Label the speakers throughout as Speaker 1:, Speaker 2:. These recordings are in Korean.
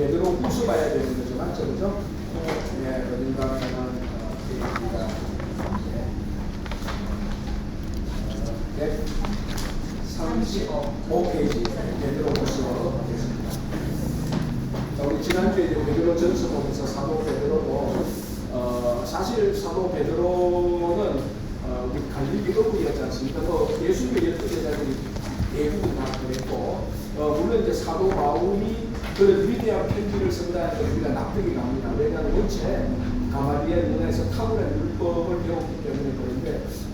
Speaker 1: 베드로 후서 봐야 되는 거죠. 맞죠? 그죠? 네, 어딘가 하면 페이지가 135페이지 베드로 후서 하겠습니다. 자, 우리 지난주에 베드로 전서 보면서 사도 베드로도 사실 사도 베드로는 우리 갈릴리 어부였지 않습니까? 예수님의 12제자들이 대부분 다 그랬고 물론 이제 사도 바울이 그 리디아 편지를 쓴다는 게 우리가 납득이 갑니다. 왜냐하면 원체 가말리엘 문화에서 탁월한 율법을 배웠기 때문에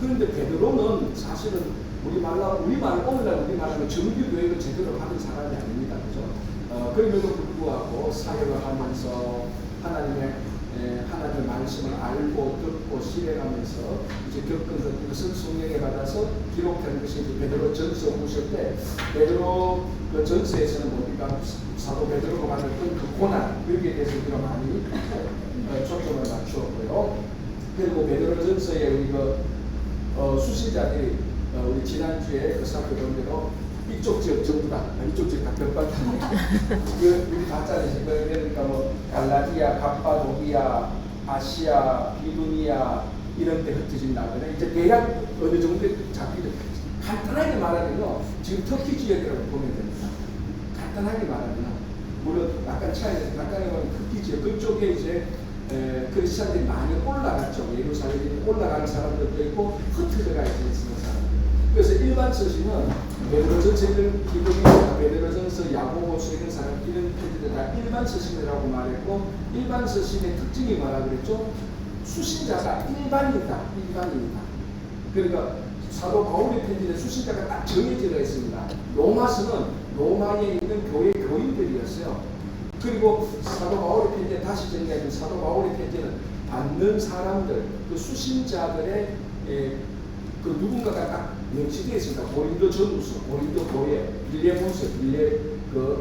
Speaker 1: 그런데 베드로는 사실은 우리말 오늘날 우리말로 정규교육을 제대로 받은 사람이 아닙니다. 그죠? 그럼에도 불구하고 사역을 하면서 하나님의 말씀을 알고 듣고 실행하면서 이제 겪은 것을 성령에 받아서 기록하는 것이 이제 베드로 전서 보실 때 베드로 그 전서에서는 우리가 사도 베드로가 받았던 그 고난 여기에 대해서 우리가 많이 초점을 맞추었고요. 그리고 베드로 전서에 우리 수신자들이 우리 지난주에 그 살펴본 대로 이쪽 지역 전부 다 이쪽 지역 다 벽박합니다. 우리 봤잖아요. 그러니까 뭐 갈라디아, 갑바도기아, 아시아, 비두니아 이런 데 흩어진다거나 이제 대략 어느 정도 잡히죠. 간단하게 말하면요, 지금 터키 지역이라고 보면 됩니다. 간단하게 말하면 물론 약간 차이가 약간의 터키 지역 그쪽에 이제 크리스찬들이 많이 올라갔죠. 예루살렘에 올라가는 사람들도 있고 흩어져가 있는 사람들. 그래서 일반 서신은 베드로전서 기독교, 베드로전서, 야고보서 이런 사람 이런 편지들 다 일반 서신이라고 말했고 일반 서신의 특징이 뭐라 그랬죠? 수신자가 일반이다. 그러니까 사도 바울의 편지는 수신자가 딱 정해져 있습니다. 로마서는 로마에 있는 교회 교인들이었어요. 그리고 사도 바울의 편지에 다시 정리하면 사도 바울의 편지는 받는 사람들, 그 수신자들의 그 누군가가 딱 명시되어 있습니다. 고린도 전후서, 고린도 교회, 빌레몬서,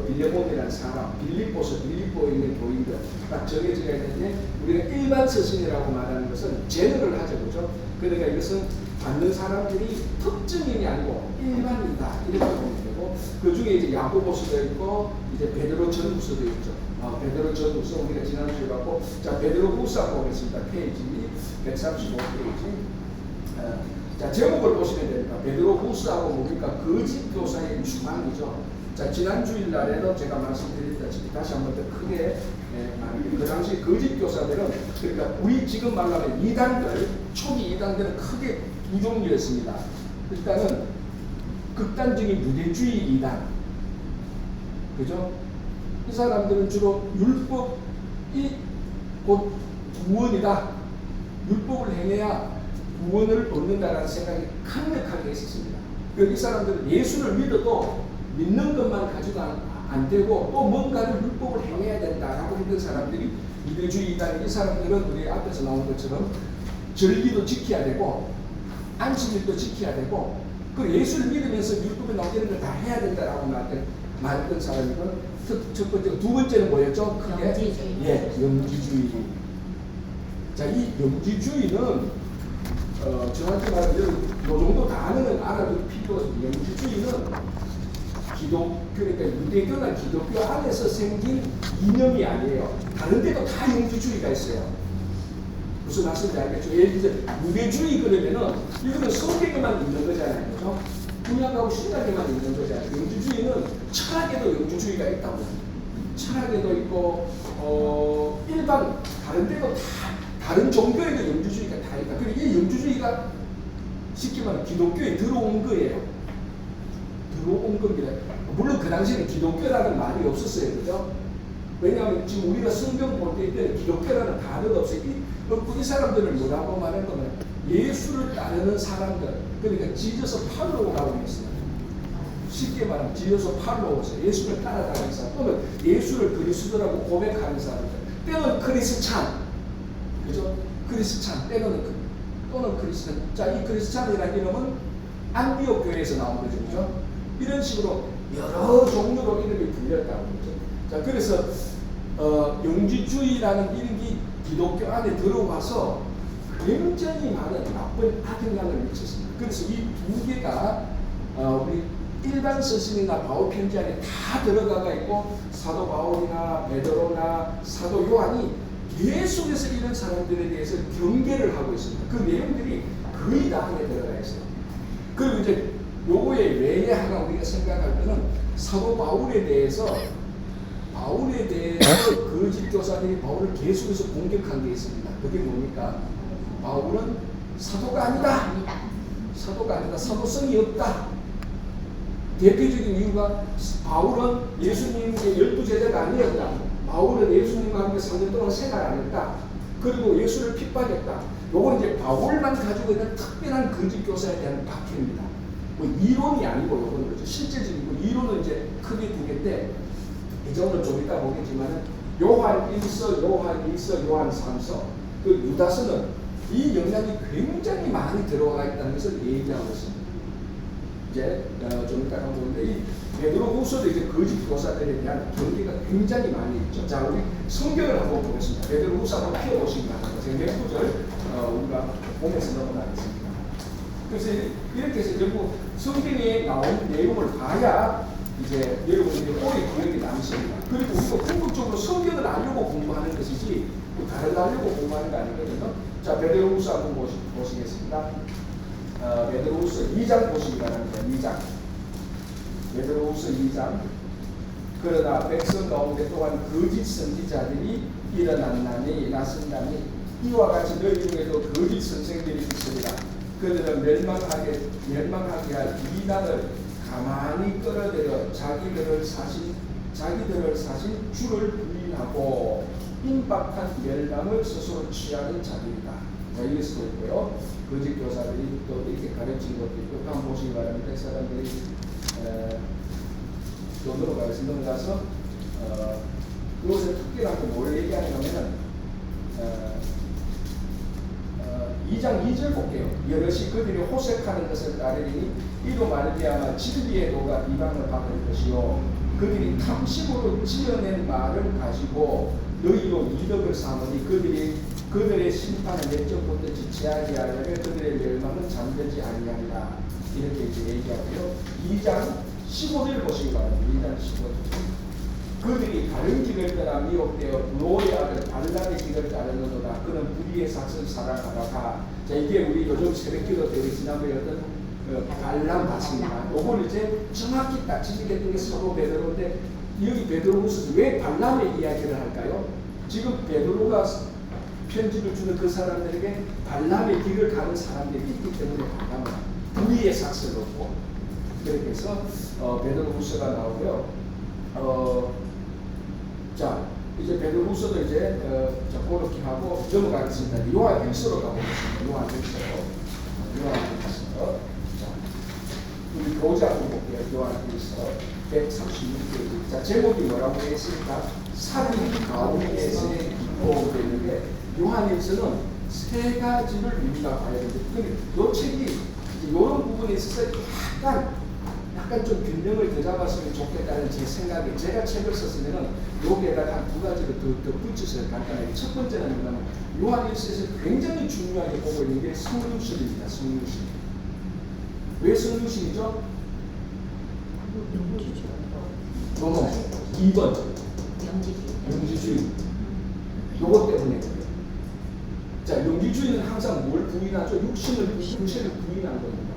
Speaker 1: 빌레몬이라는 사람, 빌립보에 있는 교인들 딱 정해져 있는데 우리가 일반 서신이라고 말하는 것은 제너럴 하죠, 그죠? 그러니까 이것은 받는 사람들이 특정인이 아니고 일반이다 이렇게 보면 되고 그 중에 이제 야고보서도 있고 이제 베드로 전후서도 있죠. 베드로 전후서 우리가 지난주에 봤고 자 베드로 후서 보겠습니다. 페이지 135페이지. 자 제목을 보시면 됩니다. 베드로 후서하고 뭡니까? 거짓 교사의 추방이죠. 자 지난주일 날에도 제가 말씀드렸다시피 다시 한 번 더 크게 그 당시 거짓 교사들은 그러니까 우리 지금 말하면 이단들 초기 이단들은 크게 두 종류였습니다. 일단은 극단적인 유대주의 이단, 그죠? 이 사람들은 주로 율법이 곧 구원이다. 율법을 행해야 구원을 얻는다라는 생각이 강력하게 있었습니다. 이 사람들은 예수를 믿어도 믿는 것만 가지고 안 되고 또 뭔가를 율법을 행해야 된다라고 했던 사람들이 유대주의 이단. 이 사람들은 우리 앞에서 나온 것처럼 절기도 지켜야 되고 안식일도 지켜야 되고 그리고 예수를 믿으면서 율법에 나오는 걸 다 해야 된다라고 말했던 사람이고 첫 번째, 두 번째는 뭐였죠? 크게 영지주의. 자, 이 영지주의는 정확히 말하면 이 정도 단어는 알아둘 필요가 없습니다. 영지주의는 그러니까 유대교나 기독교 안에서 생긴 이념이 아니에요. 다른 데도 다 영지주의가 있어요. 무슨 말씀인지 알겠죠? 예를 들어 유대주의 그러면은 이거는 성경에만 있는 거잖아요. 그죠? 구약하고 신약에만 있는 거잖아요. 영지주의는 철학에도 영지주의가 있다고. 철학에도 있고 일반 다른 데도 다 다른 종교에도 영지주의가 다 있다. 그리고 이 영지주의가 쉽게 말하면 기독교에 들어온 거예요. 들어온 겁니다. 물론 그 당시에는 기독교라는 말이 없었어요. 그죠? 왜냐하면 지금 우리가 성경 볼 때는 기독교라는 단어가 없어요. 이 사람들을 뭐라고 말한 거면 예수를 따르는 사람들, 그러니까 지저스 팔로우라고 했어요. 쉽게 말하면 지저스 팔로우서 예수를 따라다니는 사람 또는 예수를 그리스도라고 고백하는 사람들 때는 크리스찬, 그죠? 크리스찬 또는 크리스찬. 자, 이 크리스찬이라는 이름은 안디옥 교회에서 나온 거죠, 그죠? 이런 식으로 여러 종류로 이름이 불렸다고 그러죠. 자, 그래서 영지주의라는 이름이 기독교 안에 들어와서 굉장히 많은 나쁜 악영향을 미쳤습니다. 그래서 이 두 개가 우리 일반 서신이나 바울 편지 안에 다 들어가가 있고 사도 바울이나 베드로나 사도 요한이 계속해서 이런 사람들에 대해서 경계를 하고 있습니다. 그 내용들이 거의 다 안에 들어가 있어요. 그리고 이제 요거에 외에 하나 우리가 생각할 때는 사도 바울에 대해서 거짓 교사들이 바울을 계속해서 공격한 게 있습니다. 그게 뭡니까? 바울은 사도가 아니다. 사도가 아니다. 사도성이 없다. 대표적인 이유가 바울은 예수님의 12제자가 아니었다. 바울은 예수님과 함께 3년 동안 생활 안 했다. 그리고 예수를 핍박했다. 요건 이제 바울만 가지고 있는 특별한 거짓 교사에 대한 박해입니다. 뭐 이론이 아니고 요거는 그렇죠. 실제적이고 이론은 이제 크게 두 개인데 이제 오늘 좀 이따 보겠지만은 요한 1서, 요한 2서, 요한 3서 그 유다서는 이 영향이 굉장히 많이 들어가 있다는 것을 얘기하고 있습니다. 이제 좀 이따 보는데 이 베드로후서도 이제 거짓 교사들에 대한 경계가 굉장히 많이 있죠. 자, 우리 성경을 한번 보겠습니다. 베드로후서 한번 펴보시기 바랍니다. 제가 몇 구절 우리가 보면서 넘어가겠습니다. 그래서 이렇게 해서 결국 성경에 나온 내용을 봐야 이제 여러분들이 오래 기억이 남습니다. 그리고 우리가 궁극적으로 성경을 알려고 공부하는 것이지 다른 거 알려고 공부하는 거 아니거든요. 자, 베드로후서 한번 보시겠습니다. 베드로후서 2장 보시기 바랍니다. 2장. 베드로후서 2장. 그러나 백성 가운데 또한 거짓 선지자들이 일어났나니 나선다니 이와 같이 너희 중에도 거짓 선생들이 있으리라. 그들은 멸망하게 할 이단을 가만히 끌어들여 자기들을 사신 주를 부인하고 임박한 멸망을 스스로 취하는 자들이다. 자, 이럴 수도 있고요. 거짓 교사들이 또 이렇게 가르친 것도 있고, 한번 보시기 바랍니다. 이 사람들이 또 넘어가서 그것을 특별한 게 뭘 얘기하냐면은 2장 2절 볼게요. 여럿이 그들이 호색하는 것을 따르니 이로 말미암아 진리의 도가 비방을 받을 것이요 그들이 탐심으로 지어낸 말을 가지고 너희로 이득을 삼으니 그들의 심판은 옛적부터 지체하지 아니하며 그들의 멸망은 잠들지 아니하리라. 이렇게 이제 얘기하고요. 2장 15절 보시기 바랍니다. 2장 15절. 그들이 다른 길을 떠나 미혹되어 노의 아들 발람의 길을 따르는도다. 그는 불의의 삭을 살아가다가. 자, 이게 우리 요즘 새벽기도 때 지난번에 어떤 발람 봤습니다. 요걸 이제 정확히 딱 지적했던 게 사도 베드로인데 여기 베드로후서에서 왜 발람의 이야기를 할까요? 지금 베드로가 편지를 주는 그 사람들에게 발람의 길을 가는 사람들이 있기 때문에 발람을 불의의 삭을 얻고 그렇게 해서 베드로후서가 나오고요. 자, 이제 베드로후서도 이제 그렇게 하고 넘어가겠습니다. 요한 1서로 가보겠습니다. 요한 1서. 자, 우리 교재 한번 볼게요. 요한 1서 136페이지. 자, 제목이 뭐라고 되어 있습니까? 살인 가운데서의 기쁨 되는데 요한 1서는 세 가지를 우리가 봐야 되는데 이 책이 이런 부분에 있어서 약간 좀 균형을 더 잡았으면 좋겠다는 제 생각에 제가 책을 썼으면 여기에다가 한 두 가지를 더 붙여서 간단하게 첫 번째는 뭐냐면 요한 1서에서 굉장히 중요하게 보고 있는 게 성육신입니다. 성육신. 왜 성육신이죠? 2번 영지주의. 요것 때문에 그래요. 자, 영지주의는 항상 뭘 부인하죠? 육신을 부인하는 겁니다.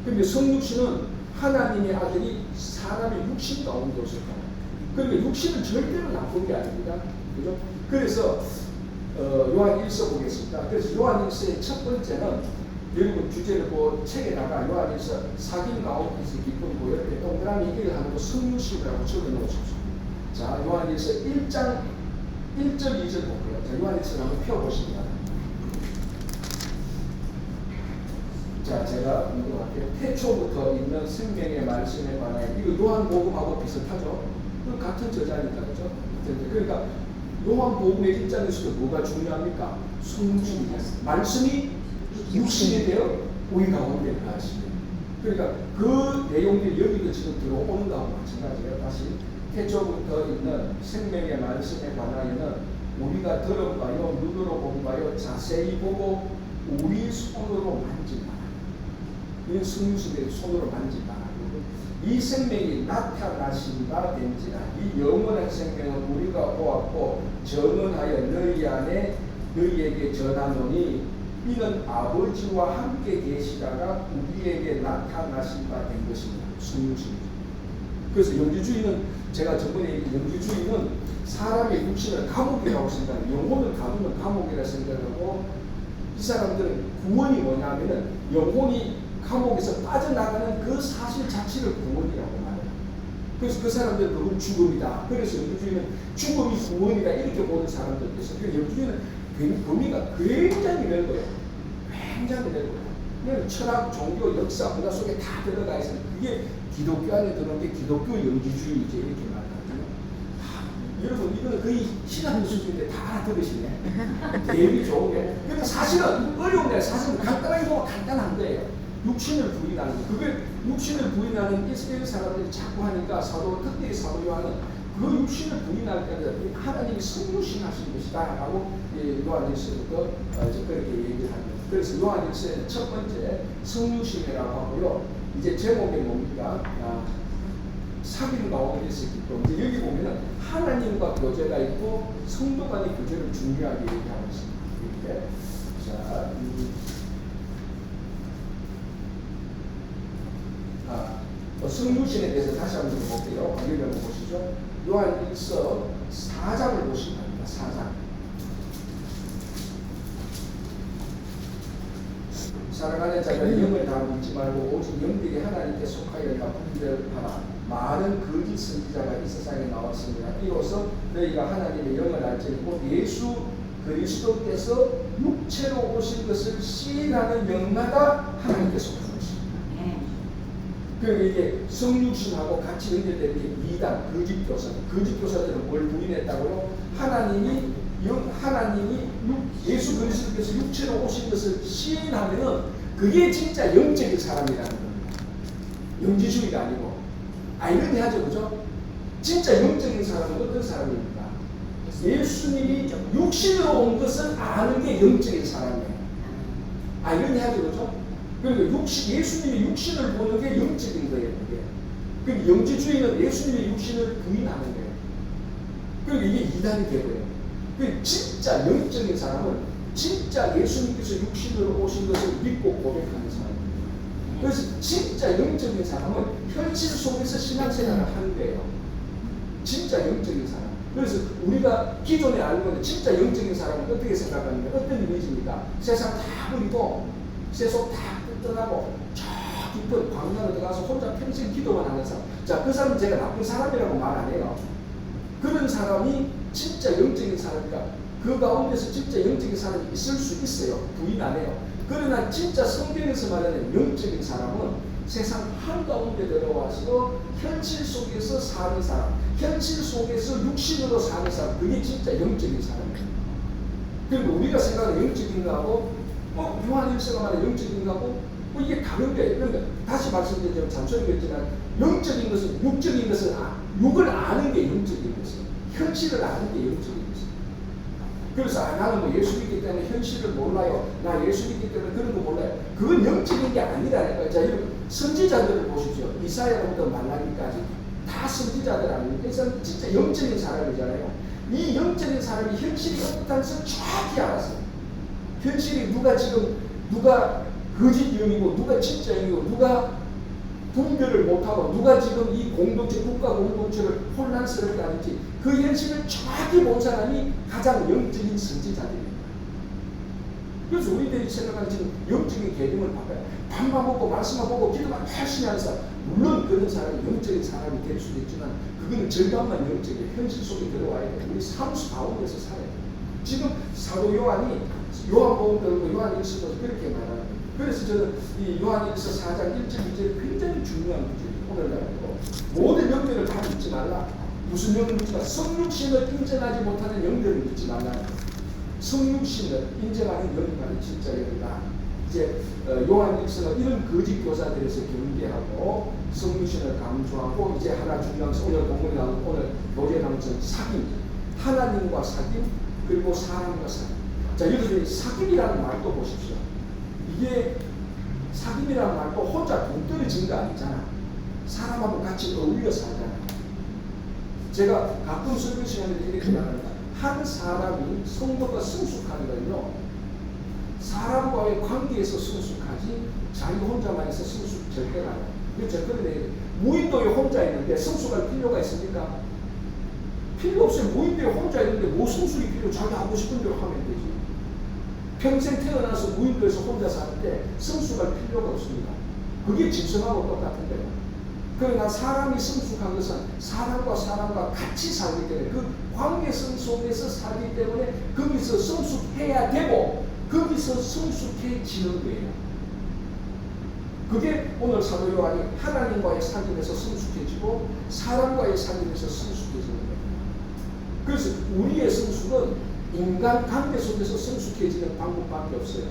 Speaker 1: 그런데 성육신은 하나님의 아들이 사람의 육신 가운데 오셨다. 그러니까 육신은 절대로 나쁜 게 아닙니다. 그죠? 그래서 요한 1서 보겠습니다. 그래서 요한 1서의 첫 번째는 여러분 주제를 그 책에다가 요한 1서 사귐 가운데서 기쁨이고 이렇게 동그라미 얘기를 하는 거 성육신이라고 적어놓으십시오. 자, 요한 1서 1장 1절 2절 볼게요. 자, 요한 1서 한번 펴보십니다. 자, 제가 이거할게요. 태초부터 있는 생명의 말씀에 관하여 이거 요한복음하고 비슷하죠. 같은 저자니까 그죠? 그러니까 요한복음의 입장에서도 뭐가 중요합니까? 성육신입니다. 말씀이 육신이 되어 우리 가운데 가시고 그러니까 그 내용들이 여기도 지금 들어오는 거하고 마찬가지예요. 다시 태초부터 있는 생명의 말씀에 관하여는 우리가 들어봐요, 눈으로 본봐요, 자세히 보고 우리 손으로 만진다. 이런 성육신의 손으로 만진다. 이 생명이 나타나신 바 된지라. 이 영원한 생명은 우리가 보았고 전언하여 너희 안에 너희에게 전하노니 이는 아버지와 함께 계시다가 우리에게 나타나신 바 된 것입니다. 성령십니다. 그래서 영주주의는 제가 저번에 얘기한 영주주의는 사람의 육신을 감옥이라고 생각해요. 영혼을 가두는 감옥이라 생각하고 이 사람들은 구원이 뭐냐면은 영혼이 감옥에서 빠져나가는 그 사실 자체를 구원이라고 말해요. 그래서 그 사람들은 그건 죽음이다. 그래서 영주주의는 죽음이 구원이다 이렇게 보는 사람들이 있어요. 그래서 영주주의는 범위가 굉장히 넓어요. 굉장히 넓어요. 철학, 종교, 역사, 문화 속에 다 들어가 있어요. 그게 기독교 안에 들어온 게 기독교 영주주의제 이렇게 말하거든요. 여러분 이거는 거의 신학 수준인데 다 알아들으시네. 대비 좋은 게. 근데 사실은 어려운 게 사실은 간단하게 보면 간단한 거예요. 육신을 부인하는 거. 그걸 육신을 부인하는 이스라엘 사람들이 자꾸 하니까 특별히 사도 요한은 그 육신을 부인할 때 하나님이 성육신하신 것이다 라고 요한일서부터 그렇게 얘기를 합니다. 그래서 요한일서의 첫 번째 성육신이라고 하고요. 이제 제목이 뭡니까? 사귐 가운데서 있고 이제 여기 보면은 하나님과 교제가 있고 성도 간의 교제를 중요하게 얘기하고 있습니다. 이렇게. 자, 성육신에 대해서 다시 한번 볼게요. 여기 한번 보시죠. 요한일서 4장을 보시면 됩니다. 4장. 사랑하는 자가 영을 다 믿지 말고 오직 영들이 하나님께 속하여야 분별하라. 많은 거짓 선지자가 이 세상에 나왔습니다. 이로써 너희가 하나님의 영을 알지니 곧 예수 그리스도께서 육체로 오신 것을 시인하는 영마다 하나님께 속하는 것입니다. 그러니까 이게 성육신하고 같이 연결되는 게 이단, 거짓 교사. 거짓 교사들은 뭘 부인했다고요? 하나님이 예수 그리스도께서 육체로 오신 것을 시인하면은 그게 진짜 영적인 사람이라는 겁니다. 영지주의가 아니고. 아이러니하죠, 그죠? 진짜 영적인 사람은 어떤 사람입니까? 예수님이 육신으로 온 것을 아는 게 영적인 사람이에요. 아이러니하죠, 그죠? 그러니까 예수님이 육신을 보는 게 영적인 거예요, 그게. 그러니까 영지주의는 예수님의 육신을 부인하는 거예요. 그러니까 이게 이단이 되고요. 진짜 영적인 사람은 진짜 예수님께서 육신으로 오신 것을 믿고 고백하는 사람입니다. 그래서 진짜 영적인 사람은 현실 속에서 신앙생활을 하는 거예요. 진짜 영적인 사람. 그래서 우리가 기존에 알고 있는 진짜 영적인 사람은 어떻게 생각하는가? 어떤 이미지입니까? 세상 다 버리고 세속 다 떠나고 저 깊은 광야로 들어가서 혼자 평생 기도만 하는 사람. 자, 그 사람은 제가 나쁜 사람이라고 말 안 해요. 그런 사람이 진짜 영적인 사람이니까 그 가운데서 진짜 영적인 사람이 있을 수 있어요. 부인 안 해요. 그러나 진짜 성경에서 말하는 영적인 사람은 세상 한가운데 들어와서 현실 속에서 사는 사람, 현실 속에서 육신으로 사는 사람, 그게 진짜 영적인 사람이에요. 그리고 우리가 생각하는 영적인 거하고 요한일서가 말하는 영적인 거하고 이게 다른 거예요. 그러니까 다시 말씀드리자면 잔소리겠지만 영적인 것은 육적인 것은 육을 아는 게 영적인 것이에요. 현실을 아는 게 영적인 것이에요. 그래서 나는 뭐 예수 믿기 때문에 현실을 몰라요. 나 예수 믿기 때문에 그런 거 몰라요. 그건 영적인 게 아니라니까요. 자, 여러분 선지자들을 보십시오. 이사야로부터 말라기까지 다 선지자들 아닙니까? 그래서 진짜 영적인 사람이잖아요. 이 영적인 사람이 현실이 어떻다는 것을 정확히 알았어요. 현실이 누가 거짓 영이고 누가 진짜 영이고 누가 분별을 못하고 누가 지금 이 공동체, 국가 공동체를 혼란스럽게 하는지 그 현실을 정확히 본 사람이 가장 영적인 선지자들입니다. 그래서 우리들이 생각하는 지금 영적인 개념을 바꿔요. 밥만 먹고 말씀만 보고 기도만 열심히 하는 사람, 물론 그런 사람이 영적인 사람이 될 수도 있지만 그거는 절반만 영적인 현실 속에 들어와야 돼요. 우리 사무소 가운데서 살아야 돼요. 지금 사도 요한이 요한복음 요한일서도 그렇게 말하는 거예요. 그래서 저는 이 요한일서 4장 1절 2절이 굉장히 중요한 구절이에요. 오늘 날고 모든 영들을 다 믿지 말라. 무슨 영을 믿지 말라. 성육신을 인정하지 못하는 영들을 믿지 말라. 성육신을 인정하는 영이 진짜 영이다. 이제 요한일서가 이런 거짓 교사들에서 경계하고 성육신을 강조하고 이제 하나 중요한 것은 오늘 본문에 나온 오늘 노래 나온 사귐, 하나님과 사귐 그리고 사람과 사귐. 자, 여기서 사귐이라는 말도 보십시오. 이게 사귐이라는 말도 혼자 돈 떨어진 거 아니잖아. 사람하고 같이 어울려 살잖아요. 제가 가끔 설교 시간에 이렇게 말합니다. 한 사람이 성도가 성숙하려면요, 사람과의 관계에서 성숙하지 자기 혼자만 해서 성숙 절대 안 해요. 이거 절대 무인도에 혼자 있는데 성숙할 필요가 있습니까? 필요 없어요. 무인도에 혼자 있는데 뭐 성숙이 필요? 자기 하고 싶은 대로 하면 되지. 평생 태어나서 무인도에서 혼자 사는데 성숙할 필요가 없습니다. 그게 짐승하고 똑같은데요. 그러나 사람이 성숙한 것은 사람과 사람과 같이 살기 때문에 그 관계성 속에서 살기 때문에 거기서 성숙해야 되고 거기서 성숙해지는 거예요. 그게 오늘 사도 요한이 하나님과의 사귐에서 성숙해지고 사람과의 사귐에서 성숙해지는 거예요. 그래서 우리의 성숙은 인간관계 속에서 성숙해지는 방법밖에 없어요.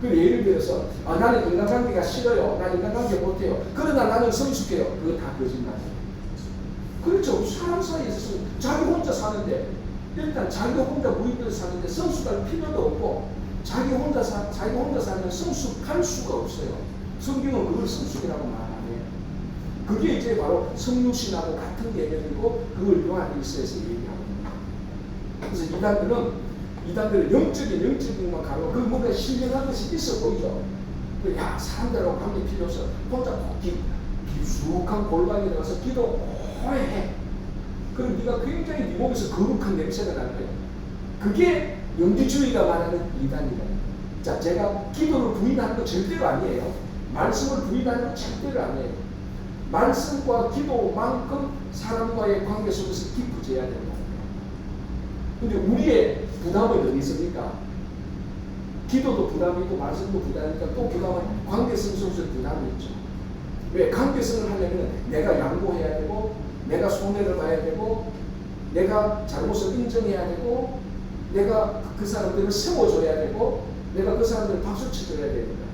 Speaker 1: 그 예를 들어서 나는 인간관계가 싫어요. 난 인간관계 못해요. 그러나 나는 성숙해요. 그거 다 거짓말이에요. 그렇죠. 사람 사이에서 자기 혼자 사는데 일단 자기 혼자 무인도에 사는데 성숙할 필요도 없고 자기 혼자 살면 성숙할 수가 없어요. 성경은 그걸 성숙이라고 말하네요. 그게 이제 바로 성육신하고 같은 개념이고 그걸 요한일서에서 얘기합니다. 그래서 이단들은 영적인 것만 가고 그 뭔가 신령한 것이 있어 보이죠. 야, 사람들하고 관계 필요 없어. 혼자 깊숙한 골방에 들어가서 기도 오래 해. 그럼 네가 굉장히 네 몸에서 거룩한 냄새가 날 거예요. 그게 영지주의가 말하는 이단이다. 자, 제가 기도를 부인하는 거 절대로 아니에요. 말씀을 부인하는 거 절대로 아니에요. 말씀과 기도만큼 사람과의 관계 속에서 깊어져야 된다. 근데 우리의 부담은 어디 있습니까? 기도도 부담이 있고 말씀도 부담이니까 또 부담은 관계성 속에서 부담이 있죠. 왜? 관계성을 하려면 내가 양보해야 되고 내가 손해를 봐야 되고 내가 잘못을 인정해야 되고 내가 그 사람들을 세워줘야 되고 내가 그 사람들을 박수 쳐줘야 됩니다.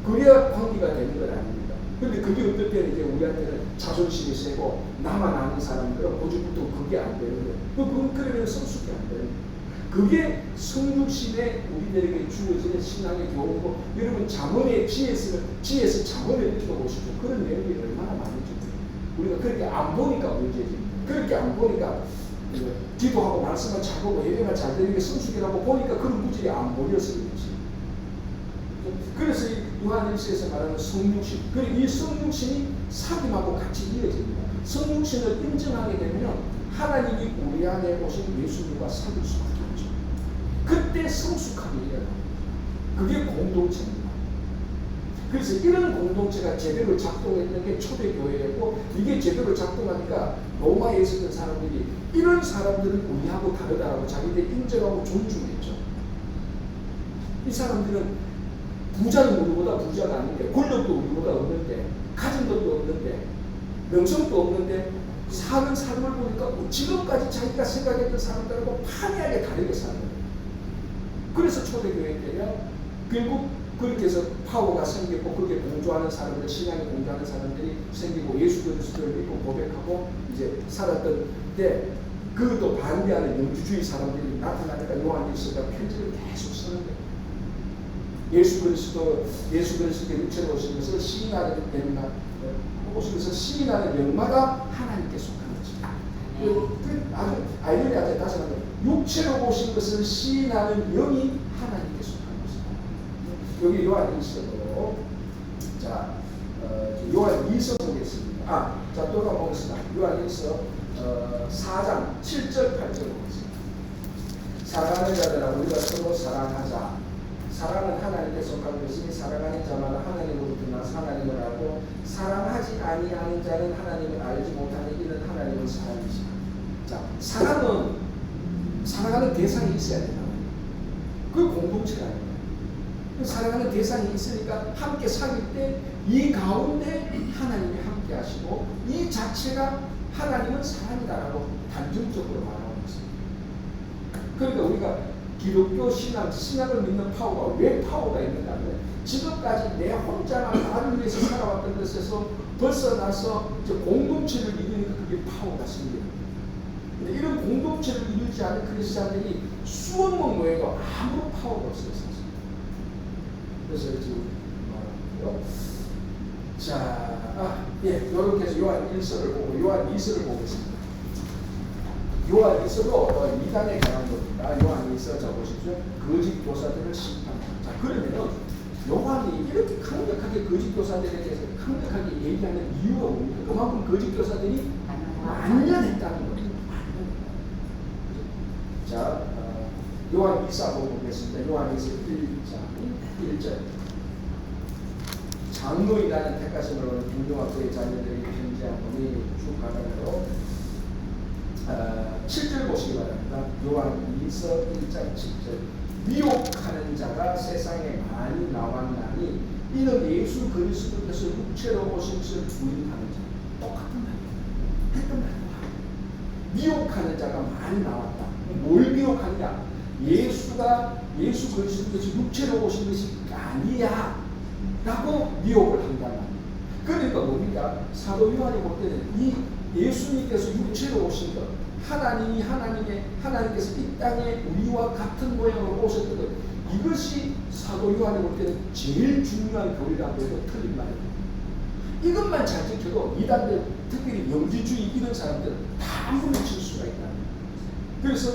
Speaker 1: 그래야 관계가 되는 건 아닙니다. 근데 그게 어떨 때는 이제 우리한테는 자존심이 세고 나만 아는 사람들은 고집부터 그게 안 되는 거예요. 그건 그러면 성숙이 안 되는 거예요. 그게 성육신에 우리들에게 주어지는 신앙의 교훈이고 여러분 잠언의 지혜에서 잠언을 읽어보시죠. 그런 내용이 얼마나 많은지 우리가 그렇게 안 보니까 문제지. 그렇게 안 보니까 기도하고 말씀을 잘 보고 예배가 잘 되는 게 성숙이라고 보니까 그런 무질이 안 보여서 그렇지. 그래서 이 요한일서에서 말하는 성육신, 그리고 이 성육신이 사귐하고 같이 이어집니다. 성육신을 인정하게 되면 하나님이 우리 안에 오신 예수님과 사귈 수밖에 없죠. 그때 성숙함이 일어납니다. 그게 공동체입니다. 그래서 이런 공동체가 제대로 작동했던 게 초대교회였고 이게 제대로 작동하니까 로마에 있었던 사람들이 이런 사람들은 우리하고 다르다라고 자기들 인정하고 존중했죠. 이 사람들은 부자는 우리보다 부자가 아닌데 권력도 우리보다 없는데 가진 것도 없는데 명성도 없는데 사는 삶을 보니까 지금까지 자기가 생각했던 사람들하고 판이하게 다르게 사는 거예요. 그래서 초대교회 때야 결국 그렇게 해서 파워가 생겼고 그렇게 공조하는 사람들, 신앙에 공조하는 사람들이 생기고 예수 그리스도를 믿고 고백하고 이제 살았던 때 그것도 반대하는 영주주의 사람들이 나타나니까 요한일서가 편지를 계속 쓰는 거예요. 예수 그리스도께 육체로 오신 것을 시인하는 때마다 오신 것을 시인하는 영마다 하나님께 속한 것이다. 아주 아이러니하게 다시 말하면 육체로 오신 것을 시인하는 영이 하나님께 속한 것이다. 여기 요한일서로 자 요한일서 보겠습니다. 자 또 한번 보겠습니다. 요한일서 4장 7절 8절 보겠습니다. 사랑하는 자들아 우리가 서로 사랑하자. 사랑은 하나님께 속한 것이니 사랑하는 자마다 하나님으로부터 나서 하나님을 알고 사랑하지 아니하는 자는 하나님을 알지 못하니 이는 하나님을 사랑이시다. 자, 사랑하는 대상이 있어야 된다. 그 공동체가 아닙니다. 사랑하는 대상이 있으니까 함께 사귈 때 이 가운데 하나님이 함께 하시고 이 자체가 하나님은 사랑이다라고 단정적으로 말하고 있습니다. 그러니까 우리가 기독교 신앙을 믿는 파워가 왜 파워가 있는가 하면 지금까지 내 혼자만 나를 위해서 살아왔던 것에서 벗어나서 이제 공동체를 이루니까 그게 파워가 생깁니다. 근데 이런 공동체를 이루지 않은 크리스찬들이 수억 명 모여도 아무런 파워가 없어요. 사실. 그래서 지금 말하고요. 자. 이렇게 해서 요한 1서를 보고 요한 2서를 보겠습니다. 요한 2서도 이단에 관한 겁니다. 요한 2서 적으십시오. 거짓 교사들을 심판한다. 자, 그러면은 요한이 이렇게 강력하게 거짓 교사들에 대해서 강력하게 얘기하는 이유가 뭡니까? 그만큼 거짓 교사들이 만연했다는 거죠. 자, 요한 2서 보고 보겠습니다. 요한 2서 1절. 장로이라는 택하심을 얻은 분노와 그의 자녀들에게 편지하노니 쭉 가다가요. 7절 보시기 바랍니다. 요한 2서 1장 7절. 미혹하는 자가 세상에 많이 나왔나니 이는 예수 그리스도께서 육체로 오신 것을 부인하는 자. 똑같은 말이에요. 했던 말이에요. 미혹하는 자가 많이 나왔다. 뭘 미혹하느냐? 예수 그리스도께서 육체로 오신 것이 아니야 라고 미혹을 한단 말이에요. 그러니까 뭡니까? 사도 요한이 볼 때는 이 예수님께서 육체로 오신 것, 하나님께서 이 땅에 우리와 같은 모양으로 오셨던 것, 이것이 사도 요한이 볼 때는 제일 중요한 교리라고 해도 틀린 말이에요. 이것만 잘 지켜도 이단들, 특별히 영지주의 이런 사람들은 다 물리칠 수가 있다. 그래서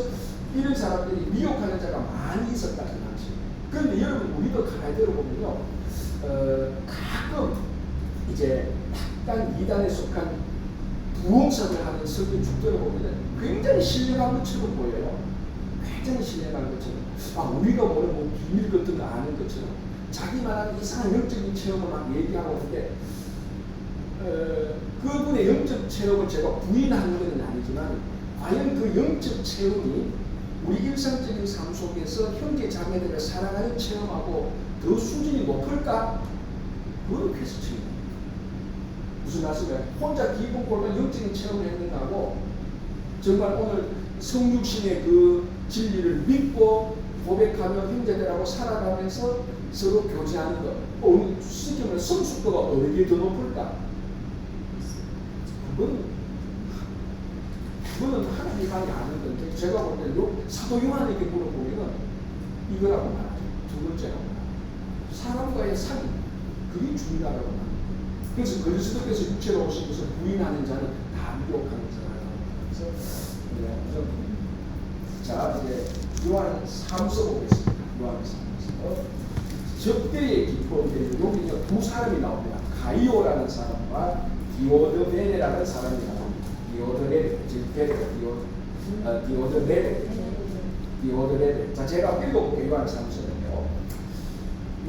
Speaker 1: 이런 사람들이 미혹하는 자가 많이 있었다는 말이죠. 그런데 여러분, 우리도 가만히 들어보면요, 가끔 이제 약간 이단에 속한 부흥사를 하는 설교축들을 보면은 굉장히 신뢰한 것처럼 보여요. 굉장히 신뢰한 것처럼. 우리가 뭐 비밀 같은 거 아는 것처럼 자기만한 이상한 영적인 체험을 막 얘기하고 있는데, 그분의 영적 체험을 제가 부인하는 건 아니지만, 과연 그 영적 체험이 우리 일상적인 삶 속에서 형제 자매들을 사랑하는 체험하고 더 수준이 높을까? 그건 퀘스천입니다. 무슨 말씀이에요? 혼자 기분 골반 영적인 체험을 했는가고 정말 오늘 성육신의 그 진리를 믿고 고백하며 형제들하고 살아가면서 서로 교제하는 것, 오늘 수직하면 성숙도가 어디에 더 높을까? 그거는 하나님만이 아는 건데, 제가 볼 때 사도 요한에게 물어보면 이거라고 말하죠. 두 번째라고 말하죠. 사람과의 사귐, 그게 중요하다고 말합니다. 그래서 그리스도께서 육체로 오신 것을 부인하는 자는 다 미혹하는 자라고. 그래서 자, 이제 요한 3서 보겠습니다. 요한 3서 적대의 기포인데 여기 두 사람이 나옵니다. 가이오라는 사람과 디오드메레라는 사람이 나옵니다. 디오드메레. 자, 제가 읽어볼게요. 요한 3서는요.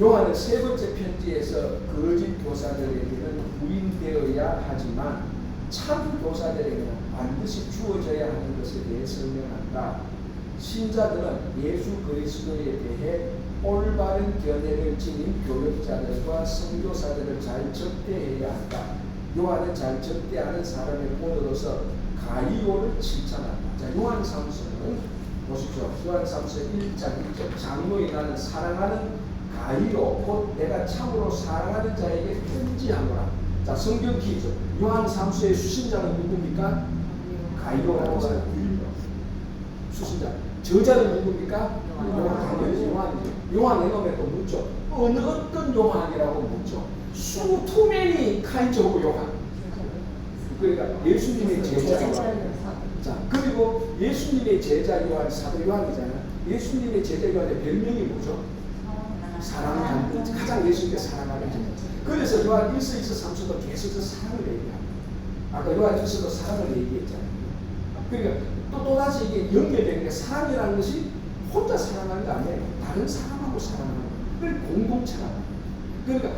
Speaker 1: 요한은 세 번째 편지에서 거짓 교사들에게는 부인되어야 하지만 참 교사들에게는 반드시 주어져야 하는 것에 대해 설명한다. 신자들은 예수 그리스도에 대해 올바른 견해를 지닌 교역자들과 선교사들을 잘 접대해야 한다. 요한은 잘 접대하는 사람의 본으로서 가이오를 칭찬한다. 자, 요한 3서는 보십시오. 요한 3서 1장 1절. 장로인 나는 사랑하는 가이오 곧 내가 참으로 사랑하는 자에게 편지하노라. 자, 성경 퀴즈. 요한 3서의 수신자는 누굽니까? 가이오라는 사람입니다. 수신자. 저자는 누굽니까? 당연히 요한이죠. 요한 에nom에 또 묻죠. 어떤 요한이라고 묻죠. 투맨이 카인즈 오브 요한. 그러니까 예수님의 제자 요한. 자, 그리고 예수님의 제자 요한, 사도 요한이잖아요. 예수님의 제자 요한의 별명이 뭐죠? 사랑하는, 가장 예수님께 사랑하는 제자. 그래서 요한 1서, 2서, 3서도 계속 사랑을 얘기합니다. 아까 요한 1서도 사랑을 얘기했잖아요. 그러니까 또다시 이게 연결되는 게, 사랑이라는 것이 혼자 사랑하는 게 아니에요. 다른 사람하고 사랑하는 거예요. 그걸 공동체라고 합니다. 그러니까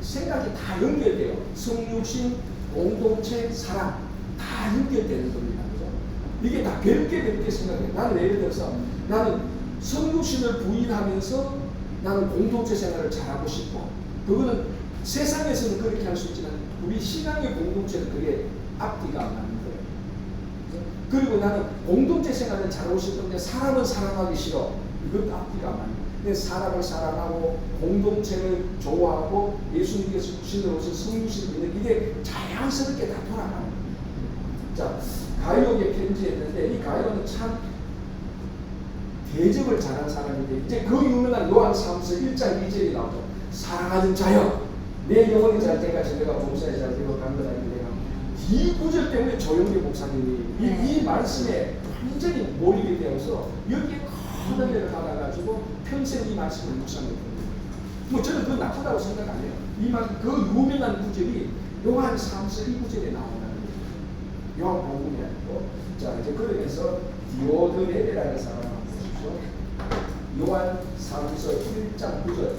Speaker 1: 생각이 다 연결돼요. 성육신, 공동체, 사랑 다 연결되는 겁니다. 그죠? 이게 다 별개 생각해요. 나는 예를 들어서 나는 성육신을 부인하면서 나는 공동체 생활을 잘하고 싶고, 그거는 세상에서는 그렇게 할 수 있지만 우리 신앙의 공동체는 그게 앞뒤가 안 맞는 거예요. 그리고 나는 공동체 생활을 잘하고 싶은데 사람은 사랑하기 싫어. 이것도 앞뒤가 안 맞는 거예요. 근데 사람을 사랑하고 공동체를 좋아하고 예수님께서 육신으로 오신 성육신을 믿는, 이게 자연스럽게 다 돌아가는 거예요. 자, 가이오에게 편지했는데 이 가이오는 참 대접을 잘한 사람인데, 이제 그 유명한 요한 3서 1장 2절이 나오죠. 사랑하는 자여, 내 영혼이 잘 돼가지고 내가 봉사에 잘 되고 간 건 아닌데 내가 이 구절 때문에 조영기 목사님이 이 말씀에 완전히 몰입이 되어서 여기에 큰 은혜를 받아가지고 평생 이 말씀을 묵상했거든요. 뭐 저는 그건 나쁘다고 생각 안 해요. 그 유명한 구절이 요한 3서 2구절에 나온다는 거예요. 요한 복음이 아니고. 자, 이제 그러면서 디오드레베라는 사람을 보십시오. 요한 3서 1장 9절.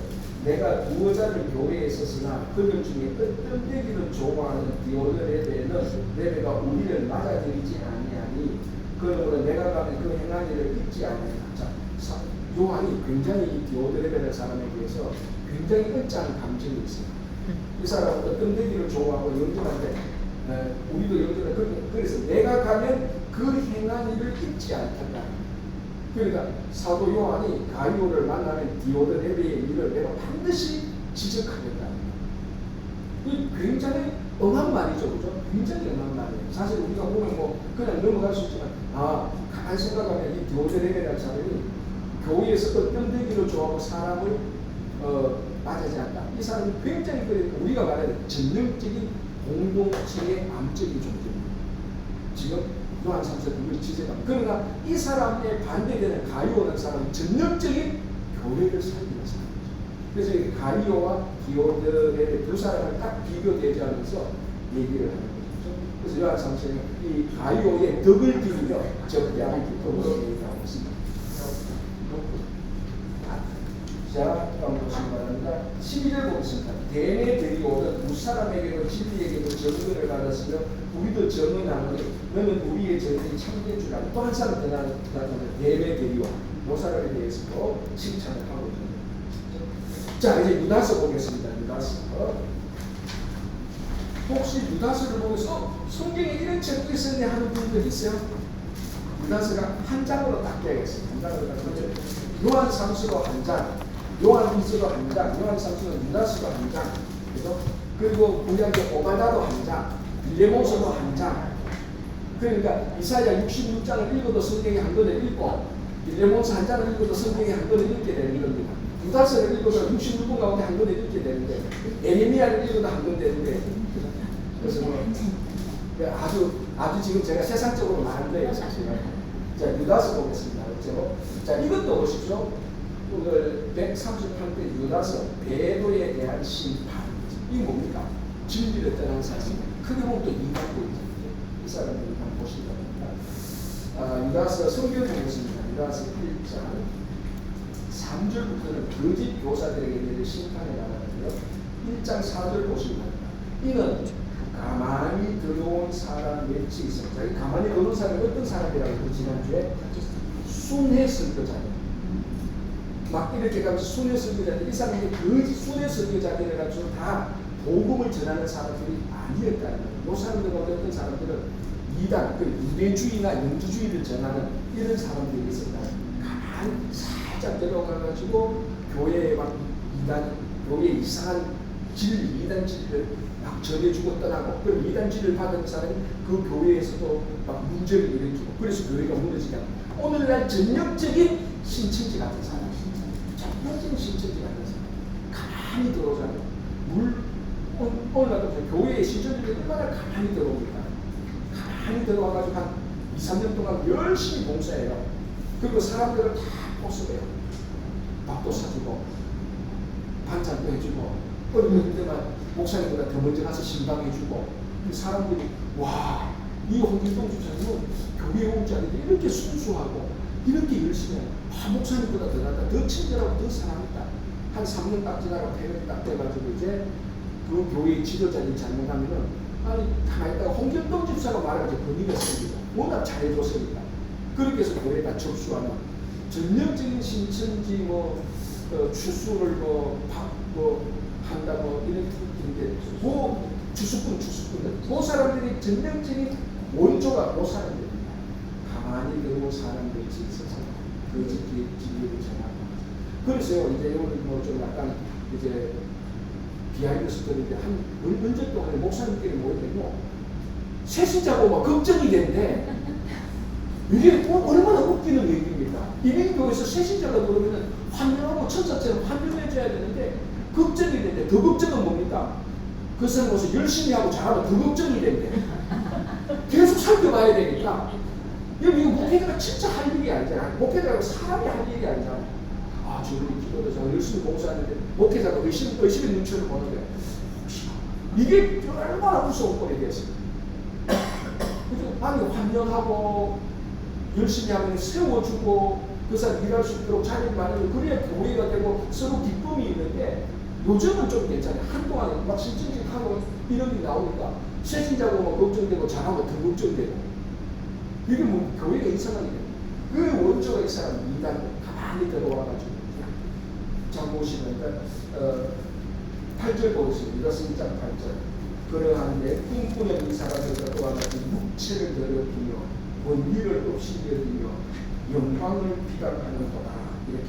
Speaker 1: 내가 두어 자를 교회에 있었으나 그들 중에 어떤 되기를 좋아하는 디오드레베가 우리를 맞아들이지 아니하니 그러므로 내가 가면 그 행한 일을 잊지 아니하리라. 자, 요한이 굉장히 이 디오드레베라는 사람에 대해서 굉장히 은짜한 감정이 있어요. 이 사람은 어떤 되기를 좋아하고 영접한데 우리도 영접해. 그래서 내가 가면 그 행한 일을 잊지 않겠다. 그러니까 사도 요한이 가이오를 만나면 디오드레베의 일을 내가 반드시 지적하겠다. 이 굉장히 엄한 말이죠, 그죠? 굉장히 엄한 말이에요. 사실 우리가 보면 뭐 그냥 넘어갈 수 있지만 가만히 생각하면 이 디오드레베라는 사람이 교회에서 어떤 되기를 좋아하고 사람을 맞아지 않다. 이 사람이 굉장히 그러니까 우리가 말하는 전능적인 공동체의 암적인 존재입니다. 지금 요한 3서 그걸 지적합니다. 그러나 이 사람에 반대되는 가이오라는 사람은 전능적인 교회를 살리는 사람이죠. 그래서 이 가이오와 디오드레베 두 사람을 딱 비교 대조하면서 얘기를 하는 거죠. 그래서 요한 3서는 이 가이오의 덕을 비우며 적대함을 기쁨으로 얘기하고 있습니다. 자, 한번 보시기 바랍니다. 12절 보겠습니다. 데메드리오는 두 사람에게도 진리에게도 증거를 받았으며 우리도 증언하노니 너는 우리의 증언이 참된 줄 알고 또 한 사람 더 나타나는 데메드리오 이 사람에 대해서도 칭찬을 하고 있습니다. 자, 이제 유다서 보겠습니다. 유다서. 혹시 유다서를 보면서 성경에 이런 책이 있었네 하는 분들 있어요? 유다서가 한 장으로 딱 되어있어요. 한 장으로 딱 되어있어요. 요한 3서가 한 장, 요한 2서가 한 장, 요한 3서는 유다서가 한 장, 그리고 구약의 오바다도 한 장, 빌레몬서도 한 장. 그러니까 이사야 66장을 읽어도 성경에 한 권을 읽고 빌레몬서 한 장을 읽어도 성경에 한 권을 읽게 되는 겁니다. 유다서를 읽어도 66권 가운데 한 권을 읽게 되는데 에레미야를 읽어도 한 권 되는데 그래서 아주 지금 제가 세상적으로 말한 거예요, 사실. 자, 유다서 보겠습니다. 그렇죠? 자, 이것도 보십시오. 오늘 138편 유다서 배도에 대한 심판. 이게 뭡니까? 진리를 떠난 사람. 크게 보면 또 인간보이죠. 이 사람들이 한번 보시기 바랍니다. 유다서 성경 보겠습니다. 유다서 1장 3절부터는 거짓 교사들에게 내릴 심판에 관하는데요. 1장 4절 보시기 바랍니다. 이는 가만히 들어온 사람 맺지 있습니다. 가만히 들어온 사람이 어떤 사람이라고 했죠? 지난주에 순회 설교자들. 막 이렇게 가면서 순회 설교자들, 이 사람이 거짓 순회 설교자들을 가지고 다 복음을 전하는 사람들이 아니었다는 거예요. 이 사람들 가운데 어떤 사람들은 이단, 유대주의나 영주주의를 전하는 이런 사람들이 있었다. 가만히 살짝 들어가가지고 교회에 막 이단, 교회 이상한 진리, 이단 진리를 막 전해주고 떠나고, 그럼 이단 진리를 받은 사람이 그 교회에서도 막 문제를 일으키고, 그래서 교회가 무너지냐. 오늘날 전형적인 신천지 같은 사람, 전형적인 신천지 같은 사람, 가만히 들어오잖아요. 오늘날도 교회의 신천지들이 얼마나 가만히 들어옵니까? 가만히 들어와가지고 한 2, 3년 동안 열심히 봉사해요. 그리고 사람들을 다 포섭해요. 밥도 사주고, 반찬도 해주고, 어려울 때만 목사님보다 더 먼저 가서 신방해주고, 사람들이 와, 이 홍길동 주사님은 교회에 온 줄 알았는데 이렇게 순수하고 이렇게 열심히 해요. 목사님보다 더 낫다, 더 친절하고 더 사랑있다. 한 3년 딱 지나고 폐를 딱 돼가지고 이제 그 교회의 지도자님 잘못하면은 아니 가만히 있다가 홍길동 집사가 말해가지고 권위가 생기고 워낙 잘해줬으니까 그렇게 해서 교회에다 접수하는 전형적인 신천지 추수를 한다고 이런 뜻인데 주수꾼 그 사람들이 전형적인 원조가 그 사람들입니다. 가만히 들고 사람들이 있어서 그 진리를 전하고 그래서요 이제 오늘 좀 약간 이제 비하인드 스토리인데 한 몇년 동안에 목사님끼리 모이면요 새신자고 막 걱정이 되는데 이게 얼마나 웃기는 얘기입니까? 이민교에서 새신자가 들어오면 환영하고 천사처럼 환영해줘야 되는데 걱정이 되는데 더 걱정은 뭡니까? 그 사람으로서 열심히 하고 잘하면 더 걱정이 된대. 계속 살펴봐야 되니까. 여기 이거 목회자가 진짜 할 일이 아니잖아. 목회자가 사람이 할 일이 아니잖아. 아, 저는 기도를 제가 열심히 봉사하는데 목회자가 의심의 눈치를 보는 거야. 이게 얼마나 무서운 꼴이 되었어요. 아니, 환영하고 열심히 하면 세워주고 그 사람 일할 수 있도록 자리를 마련하고 그래야 교회가 되고 서로 기쁨이 있는데 요즘은 좀 괜찮아요. 한동안에 막 실증직하고 이런 게 나오니까 세신자고 뭐 걱정되고 잘하고 더 걱정되고 이게 뭐 교회가 이상하게 돼요. 그 원조가 이 사람 이단 가만히 들어와가지고 자 보시면 8절 보겠습니다. 승장 8절 그러한데 꿈꾸는 이 사람들과 또한 같이 육체를 더럽히며 권위를 없이 여기며 영광을 비방하는도다 이렇게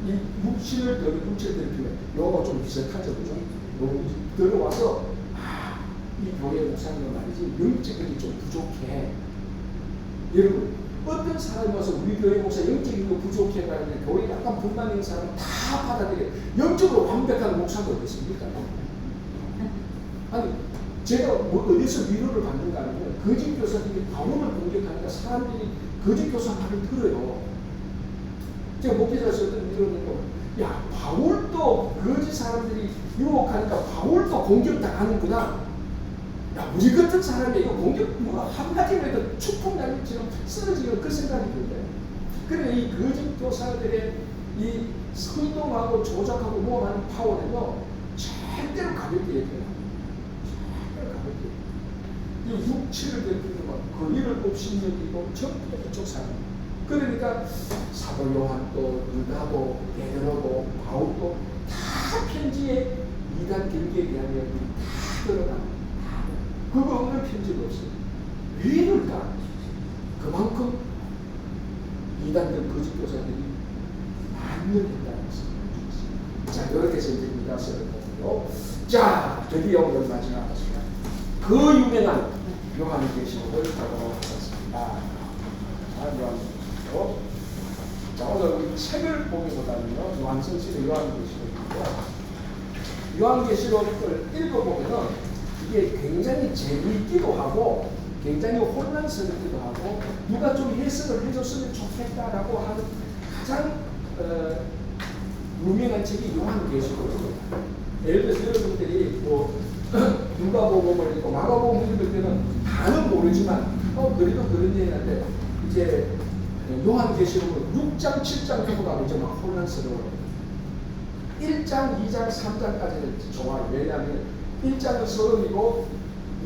Speaker 1: 이 육체를 더럽히면 요거 좀 비슷하죠, 그죠? 들어와서 이 교회 목사님 말이지 영적이 좀 부족해. 여러분 어떤 사람이 와서 우리 교회 목사 영적인 거 부족해 가는데 교회 약간 불만 있는 사람은 다 받아들여. 영적으로 완벽한 목사가 어딨습니까? 아니 제가 뭐 어디서 위로를 받는가 하면 거짓 교사들이 바울을 공격하니까 사람들이 거짓 교사 말을 들어요. 제가 목회자에서 어떤 위로는 야 바울도 거짓 사람들이 유혹하니까 바울도 공격당하는구나. 야 우리 같은 사람이 이거 공격 뭐 한마디만 해도 축풍당일처럼 쓰러지는 그 생각이 들어요. 그래 이 거짓 교사들의 이 선동하고 조작하고 모험하는 파워는요 절대로 가볍게 얘기해요. 이 육체를 베풀고 막 권위를 없이 여기고 전부 이쪽 사람. 그러니까 사도 요한도 유다도 베드로도 바울도 다 편지에 이단 경계에 대한 이야기 다 들어가. 그거 없는 편지가 없어요. 왜 이럴까? 그만큼 이단들 거짓 교사들이 만연했다는 것입니다. 자 이렇게 해서 이제 미가서를 보고요. 자 드디어 오늘 마지막 것입니다. 그 유명한 요한계시록을 보도록 하겠습니다. 요한계시록. 자, 오늘 우리 책을 보기보다는요, 요한성실의 요한계시록인데요. 요한계시록을 읽어보면은 이게 굉장히 재미있기도 하고, 굉장히 혼란스럽기도 하고, 누가 좀 해석을 해줬으면 좋겠다라고 하는 가장 유명한 책이 요한계시록입니다. 예를 들어서 여러분들이 뭐 누가복음을 읽고 마가복음 읽을 때는 다는 모르지만 그래도 그런 얘기 하는데 이제 요한계시록은 6장 7장 보고 나면 이제 막 혼란스러워요. 1장 2장 3장까지는 좋아요. 왜냐하면 1장은 서론이고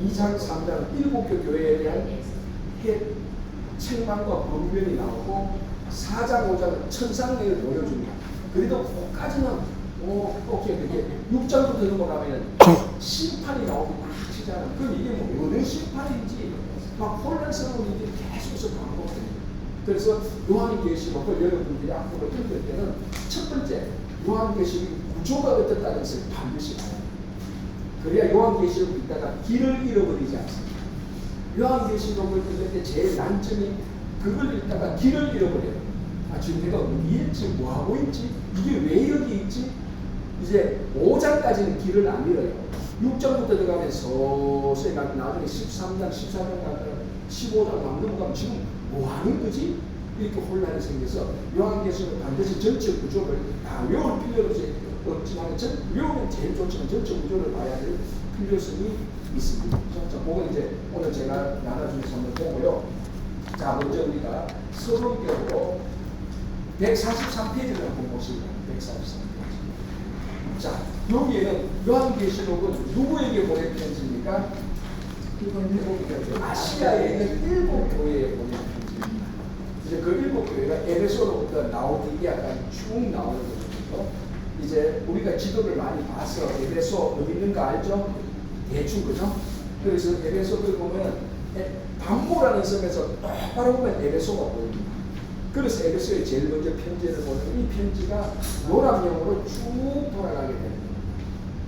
Speaker 1: 2장 3장은 7개 교회에 대한 책망과 권면이 나오고 4장 5장은 천상례를 보여줍니다. 그래도 거기까지는 오케이 이렇게 6장부터 넘어가면 심판이 나오기 막 치잖아. 그럼 이게 뭐 어느 심판인지 막 혼란스러운 일이 계속해서 반복됩니다. 그래서 요한계시록을 여러분들이 앞으로 읽을 때는 첫 번째 요한계시록의 구조가 어떻다는 것을 반드시 알아야 합니다. 그래야 요한계시록을 읽다가 길을 잃어버리지 않습니다. 요한계시록을 읽을 때 제일 난점이 그걸 읽다가 길을 잃어버려요. 지금 내가 어디 있지? 뭐하고 있지? 이게 왜 여기 있지? 이제 5장까지는 길을 안 잃어요. 6장부터 들어가면 서서히 나중에 13장, 14장 가다가 15장 막 넘어가면 지금 뭐 하는 거지? 이렇게 혼란이 생겨서 요한계시록은 반드시 전체 구조를 다 외울 필요가 없지만 외우면 제일 좋지만 전체 구조를 봐야 될 필요성이 있습니다. 자, 그건 이제 오늘 제가 나눠주면서 한번 보고요. 자, 먼저 우리가 서론격으로 143페이지를 한번 보시면 143페이지. 자, 여기에는 요한계시록은 누구에게 보낸 편지입니까? 아시아에 있는 7교회에 보낸 편지입니다. 이제 그 7교회가 에베소로부터 라오디게아까지 쭉 나오는 거죠. 이제 우리가 지도를 많이 봐서 에베소 어디 있는가 알죠? 대충 그죠? 그래서 에베소를 보면 반모라는 섬에서 똑바로 보면 에베소가 보입니다. 그래서 에베소에 제일 먼저 편지를 보내면 이 편지가 요람형으로 쭉 돌아가게 됩니다.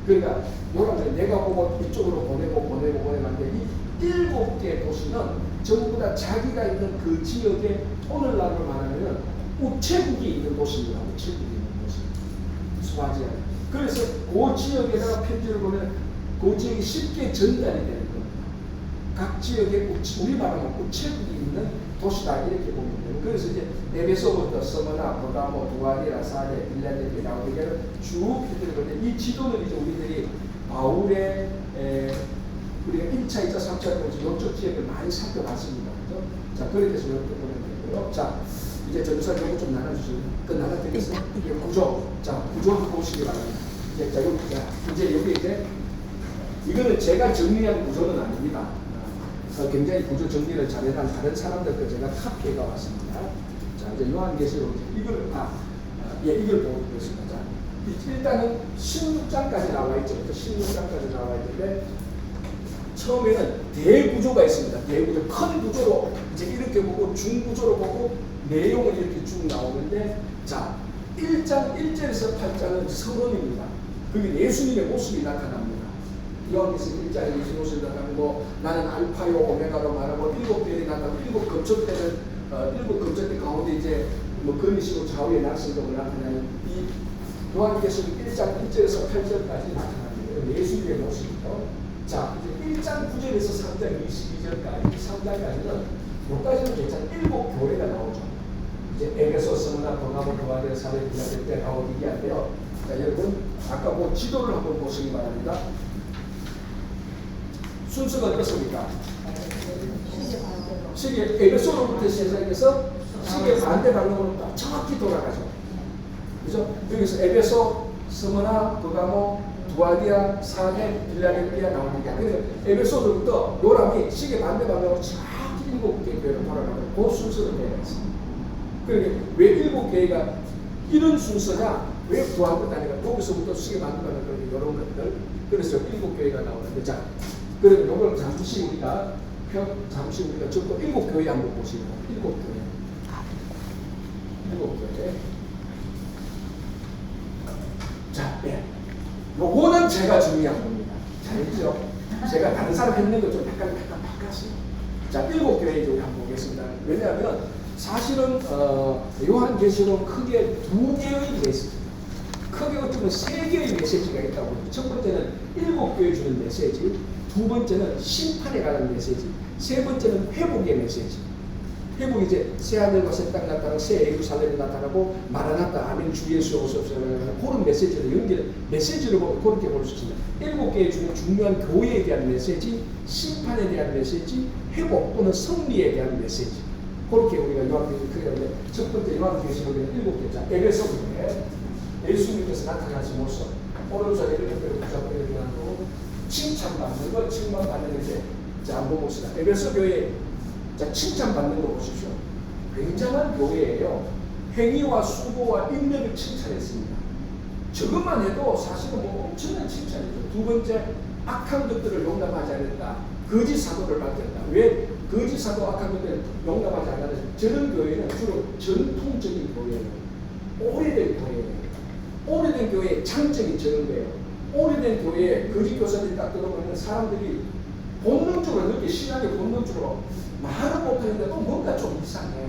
Speaker 1: 그러니까 요람형 내가 보고 이쪽으로 보내는데 이 7개 도시는 전부 다 자기가 있는 그 지역에 오늘날로 말하면 우체국이 있는 도시입니다. 우체국이 있는 도시. 스와지아. 그래서 그 지역에다가 편지를 보면 그 지역이 쉽게 전달이 되는 겁니다. 각 지역에 우리말로 우체국이 있는 도시다 이렇게 보면 돼요. 그래서 이제 에베소부터 서머나, 버가모, 두아디라, 사데, 빌라델비, 라오디게를 쭉 편지를 보는데 이 지도는 이제 우리들이 바울의 우리가 1차, 2차, 3차 보면서 이쪽 지역을 많이 살펴봤습니다. 그렇죠? 자, 그렇게 해서 이렇게 보면 되고요. 자, 이제 전도사 요거 좀 나눠주시면 끝나가되겠어요? 이게 구조. 자, 구조 한번 보시기 바랍니다. 자, 여기, 이제 여기 이제 이거는 제가 정리한 구조는 아닙니다. 굉장히 구조 정리를 잘해난 다른 사람들 거 제가 카피해가 왔습니다. 자, 이제 요한계시록 이걸 이걸 보고 있습니다. 자, 일단은 16장까지 나와 있죠. 16장까지 나와 있는데 처음에는 대구조가 있습니다. 대구조, 큰 구조로 이제 이렇게 보고 중구조로 보고 내용은 이렇게 쭉 나오는데, 자, 1장 1절에서 8장은 서론입니다. 그게 예수님의 모습이 나타납니다. 요한계시록 1장에 예수님의 모습이 나타나고 나는 알파요 오메가로 말하고 7별이 나타나고 7금쪽대는 7금쪽대 가운데 이제 뭐 거미시고 좌우의 낙선적으로 나타나는 이 요한계시록 1장 1절에서 8절까지 나타납니다. 예수님의 모습이죠. 자, 이제 1장 9절에서 3장 22절까지 3장까지는 여기까지는 괜찮아요. 7교회가 나오죠. 이제 에베소, 스무나, 버가모, 두아디라, 사데, 빌라델비아, 라오디게아인데요. 자, 여러분 아까 뭐 지도를 한번 보시기 바랍니다. 순서가 어떻습니까? 시계 에베소로부터 시작해서 시계 반대 방향으로 정확히 돌아가죠. 그죠? 여기서 에베소, 스무나, 버가모, 두아디아, 사데, 빌라델비아, 라오디게아. 그래서 에베소로부터 요람이 시계 반대 방향으로 정확히 7개 교회로 돌아가고 그 순서로 되어 있습니다. 그러니까 왜 7개가 이런 순서냐? 왜 구한 것 아니라 거기서부터 시계 반대 방향으로 이런 것들. 그래서 7교회가 나오는데, 자, 그리고 이걸 잠시 우리가 적고 7교회 한번 보시면 7교회. 자, 예. 요거는 제가 정리한 겁니다. 잘했죠? 제가 다른 사람 했는 거 좀 약간 바꿨어요. 자, 7교회 이제 우리 한번 보겠습니다. 왜냐하면 사실은 요한계시록 크게 2개의 메시지, 크게 어쩌면 3개의 메시지가 있다고 해요. 첫 번째는 7교회 주는 메시지, 두 번째는 심판에 관한 메시지, 세 번째는 회복의 메시지. 회복이 이제 새하늘과 새 땅 나타나고 새 예루살렘이 나타나고 마라나타 아멘 주 예수 오소서라는 그런 메시지를 연결 메시지로 보면 그렇게 볼 수 있습니다. 7개의 주는 중요한 교회에 대한 메시지, 심판에 대한 메시지, 회복 또는 승리에 대한 메시지. 그렇게 우리가 요한계시록 크게 하는데 첫 번째 요한계시록에는 7개자 에베소 교회 예수님께서 나타나신 모습, 오른손에 이렇게 붙잡고 일어나고 칭찬받는 것, 칭찬받는 이제 자 한번 봅시다. 에베소 교회 자 칭찬받는 거 보십시오. 굉장한 교회예요. 행위와 수고와 인내를 칭찬했습니다. 저것만 해도 사실은 뭐 엄청난 칭찬이죠. 두 번째, 악한 것들을 용납하지 않았다. 거짓 사도를 밝혔다. 왜 거짓 사도 악한 것들을 용납하지 않았다? 저런 교회는 주로 전통적인 교회예요. 오래된 교회예요. 오래된 교회의 장점이 저런 거예요. 오래된 교회에 거짓 교사들이 딱 들어보면 사람들이 본능적으로 이렇게 신앙의 본능적으로 말은 못하는데 또 뭔가 좀 이상해.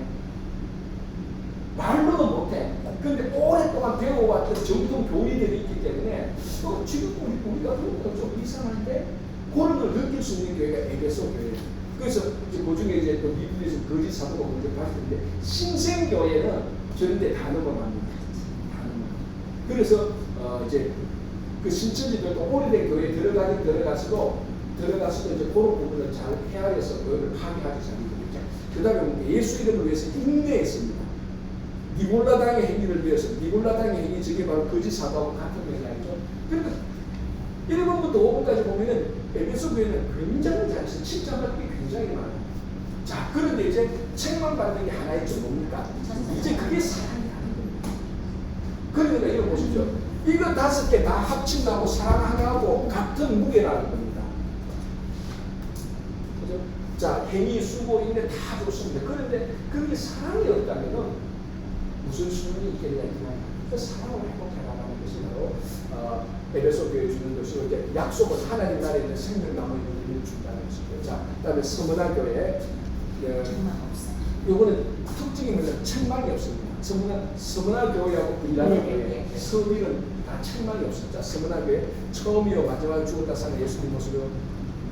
Speaker 1: 말로는 못해. 그런데 오랫동안 배워왔던 정통 교리들이 있기 때문에 또 지금 우리가 그런 건 좀 이상한데 그런 걸 느낄 수 있는 교회가 에베소 교회예요. 그래서 그 중에 이제 또 미국에서 거짓 사도가 먼저 봤는데 신생교회는 저런데 다 넘어갑니다. 다 넘어갑니다. 그래서 이제 그 신천지들도 오래된 교회에 들어가서도 이제 그런 부분을 잘 헤아려서 그걸 파괴하지 않습니다. 그 다음에 예수 이름을 위해서 인내했습니다. 니골라당의 행위를 위해서, 니골라당의 행위, 저게 바로 거짓 사도하고 같은 맥락이죠. 그러니까 1번부터 5번까지 보면은 에베소 교회는 굉장히 잘해서 칭찬받는 게 굉장히 많아요. 자, 그런데 이제 책만 받는 게 하나 있죠. 뭡니까? 이제 그게 사랑이 아닌 겁니다. 그러니까 이거 보십시오. 이거 5개 다 합친다고 사랑 하나하고 같은 무게라는 겁니다. 자, 행위, 수고, 인내 다 좋습니다. 그런데 그게 사랑이 없다면은 무슨 수능이 있겠냐 그 사랑을 회복해 나가는 것이 바로 에베소 교회 주는 것이고 이제 약속은 하나님 나라에 있는 생명나무의 이름을 준다는 것이고요. 자, 그다음에 서문화 교회 요거는 특징이 뭐냐면 책망이 없습니다. 서문화 교회하고 분리하는
Speaker 2: 네,
Speaker 1: 교회,
Speaker 2: 네, 네.
Speaker 1: 서민은 다 책망이 없었죠. 서문화 교회 처음이요 마지막에 죽었다 사는 예수님 모습을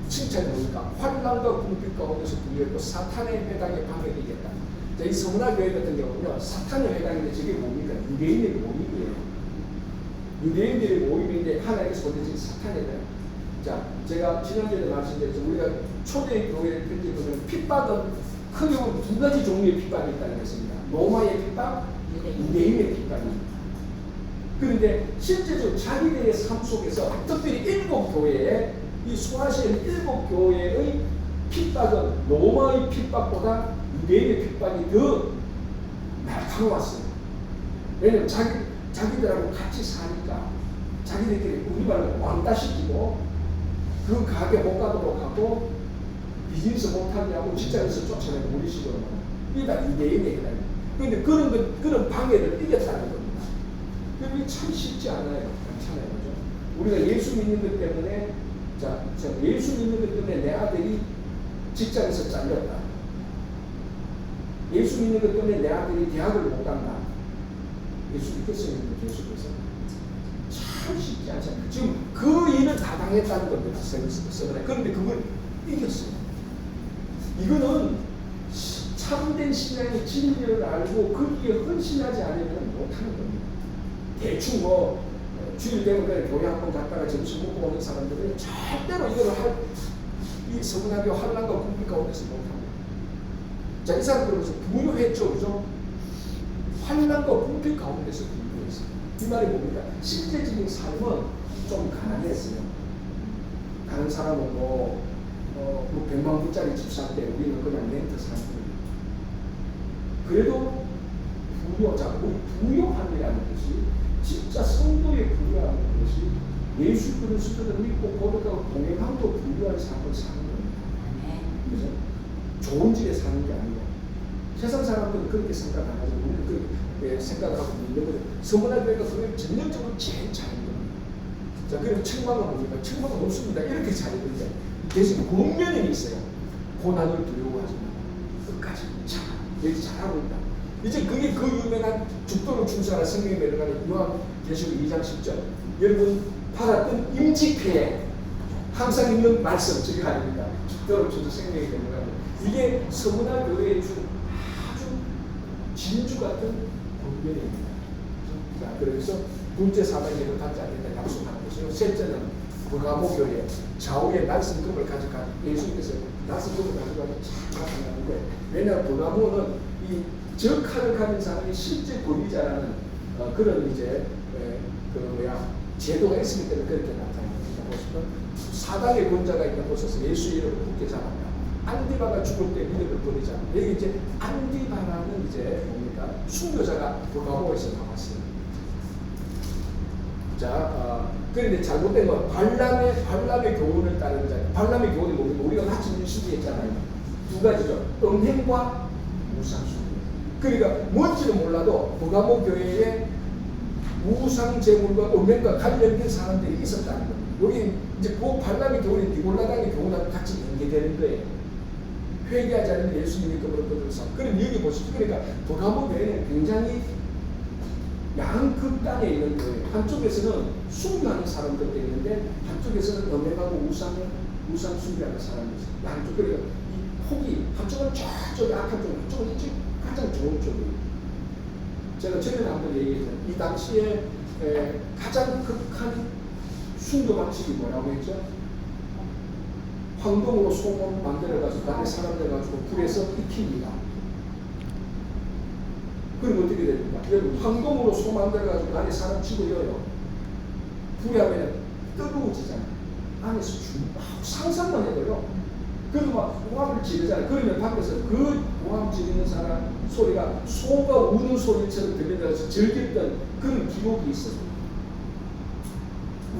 Speaker 1: 칭찬해 보니까 환난과 궁핍 가운데서 분리했고 사탄의 회당에 방해되겠다. 이 서문화 교회 같은 경우는요, 사탄의 회당인데 저게 뭡니까? 유대인의 모임이에요. 유대인들의 모임인데 하나님께서 보내신 사탄이에요. 자, 제가 지난주에 말씀드렸죠. 우리가 초대 교회 편지 보면 핍박은 크게 보면 두 가지 종류의 핍박이 있다는 것입니다. 로마의 핍박, 유대인의 핍박입니다. 그런데 실제로 자기들의 삶 속에서 특별히 일곱 교회에 이 소아시아의 일곱 교회의 핍박은 로마의 핍박보다 유대인의 핍박이 더 날카로웠어요. 왜냐하면 자기들하고 같이 사니까 자기들끼리 우리말로 왕따시키고 그 가게 못 가도록 하고 비즈니스 못하게 하고 직장에서 쫓아내고 우리 식으로 이게 다 유대인의 해당입니다. 그런데 그런 방해를 이겼다는 겁니다. 그게 참 쉽지 않아요. 괜찮아요. 그죠? 우리가 예수 믿는 것 때문에 예수 믿는 것 때문에 내 아들이 직장에서 잘렸다. 예수 믿는 것 때문에 내 아들이 대학을 못 간다. 예수 믿겠어요? 계속해서 참 쉽지 않잖아요. 지금 그 일을 다 당했다는 겁니다. 그런데 그걸 이겼어요. 이거는 참된 신앙의 진리를 알고 거기에 헌신하지 않으면 못하는 겁니다. 대충 주일 되면 그냥 교회 한번 갔다가 점심 먹고 오는 사람들은 절대로 이거를 이 서문학교 환난과 궁핍 가운데서 못합니다. 자, 이 사람들은 부유했죠, 그죠? 환난과 궁핍 가운데서 부유했어요. 이 말이 뭡니까? 실제적인 삶은 좀 가난했어요. 다른 사람은 100만 불짜리 집 살 때 우리는 그냥 렌트 사는 거예요. 그래도 부유함이라는 것이 진짜 성도의 부유함이라는 것이 예수 그리스도를 믿고 고백하고 동행함으로 부유한 삶을 사는 겁니다. 그죠? 좋은 집에 사는 게 아니고 세상 사람들은 그렇게 생각 안 하죠. 우리는 그렇게 생각을 하고 있는 거죠. 서문화 교회가 그걸 전형적으로 제일 잘하는 겁니다. 자, 그럼 책망은 뭡니까? 책망은 없습니다. 이렇게 잘했는데 대신 권면이 있어요. 고난을 두려워하지 마. 끝까지 참 여기 잘하고 있다. 이제 그게 그 유명한 죽도록 충성하라 성경에 내려가는 요한계시록 2장 10절. 여러분 받았던 임직회에 항상 있는 말씀 저게 아닙니까? 죽도록 충성 성경에 내려가는 이게 서문화 교회에 준 아주 진주 같은 권면입니다. 자, 그래서 둘째 사명을 받지 않겠다 약속하는 것이요. 셋째는 버가모 교회 좌우에 말씀금을 가져가 예수님께서 말씀금을 가져가서 참 나타나는 거예요. 왜냐하면 버가모는 이 적화를 가진 사람이 실제 권위자라는 그런 이제 제도가 있기 때문에 그렇게 나타납니다. 보시면 사단의 권자가 있다고 해서 예수 이름을 굳게 잡았다. 안디바가 죽을 때 믿음을 버리자. 여기 이제 안디바라는 이제 뭡니까? 순교자가 버가모에서 나왔어요. 자, 그런데 잘못된 건 발람의 교훈을 따르는 자예요. 발람의 교훈이 뭡니까? 우리가 같이 인식했잖아요. 두 가지죠. 음행과 우상숭배. 그러니까 뭔지는 몰라도 버가모 교회에 우상 제물과 음행과 관련된 사람들이 있었다는 겁니다. 여기 이제 그 발람의 교훈이 디골라당의 교훈하고 같이 연계되는 거예요. 회개하지 않으면 예수님이 그것들을 그럼 여기 보시죠. 그러니까 버가모 교회는 굉장히 양극단에 있는 거예요. 한쪽에서는 숭배하는 사람들도 있는데 한쪽에서는 음행하고 우상 숭배하는 사람이 있어요. 양쪽. 그러니까 이 폭이 한쪽은 저쪽이 악한 쪽, 한쪽은 이쪽 가장 좋은 쪽이에요. 제가 전에 한번 얘기했잖아요. 이 당시에 가장 극한 숭배 방식이 뭐라고 했죠? 황금으로 소금 만들어가지고 안에 사람들 가지고 불에서 익힙니다. 그럼 어떻게 됩니까? 여러분 황금으로 소 만들어가지고 안에 사람 집어넣어요. 불에 하면 뜨거워지잖아요. 안에서 상상만 해도요. 그래서 막 고함을 지르잖아요. 그러면 밖에서 그 고함 지르는 사람 소리가 소가 우는 소리처럼 들린다고 즐겼던 그런 기록이 있어요.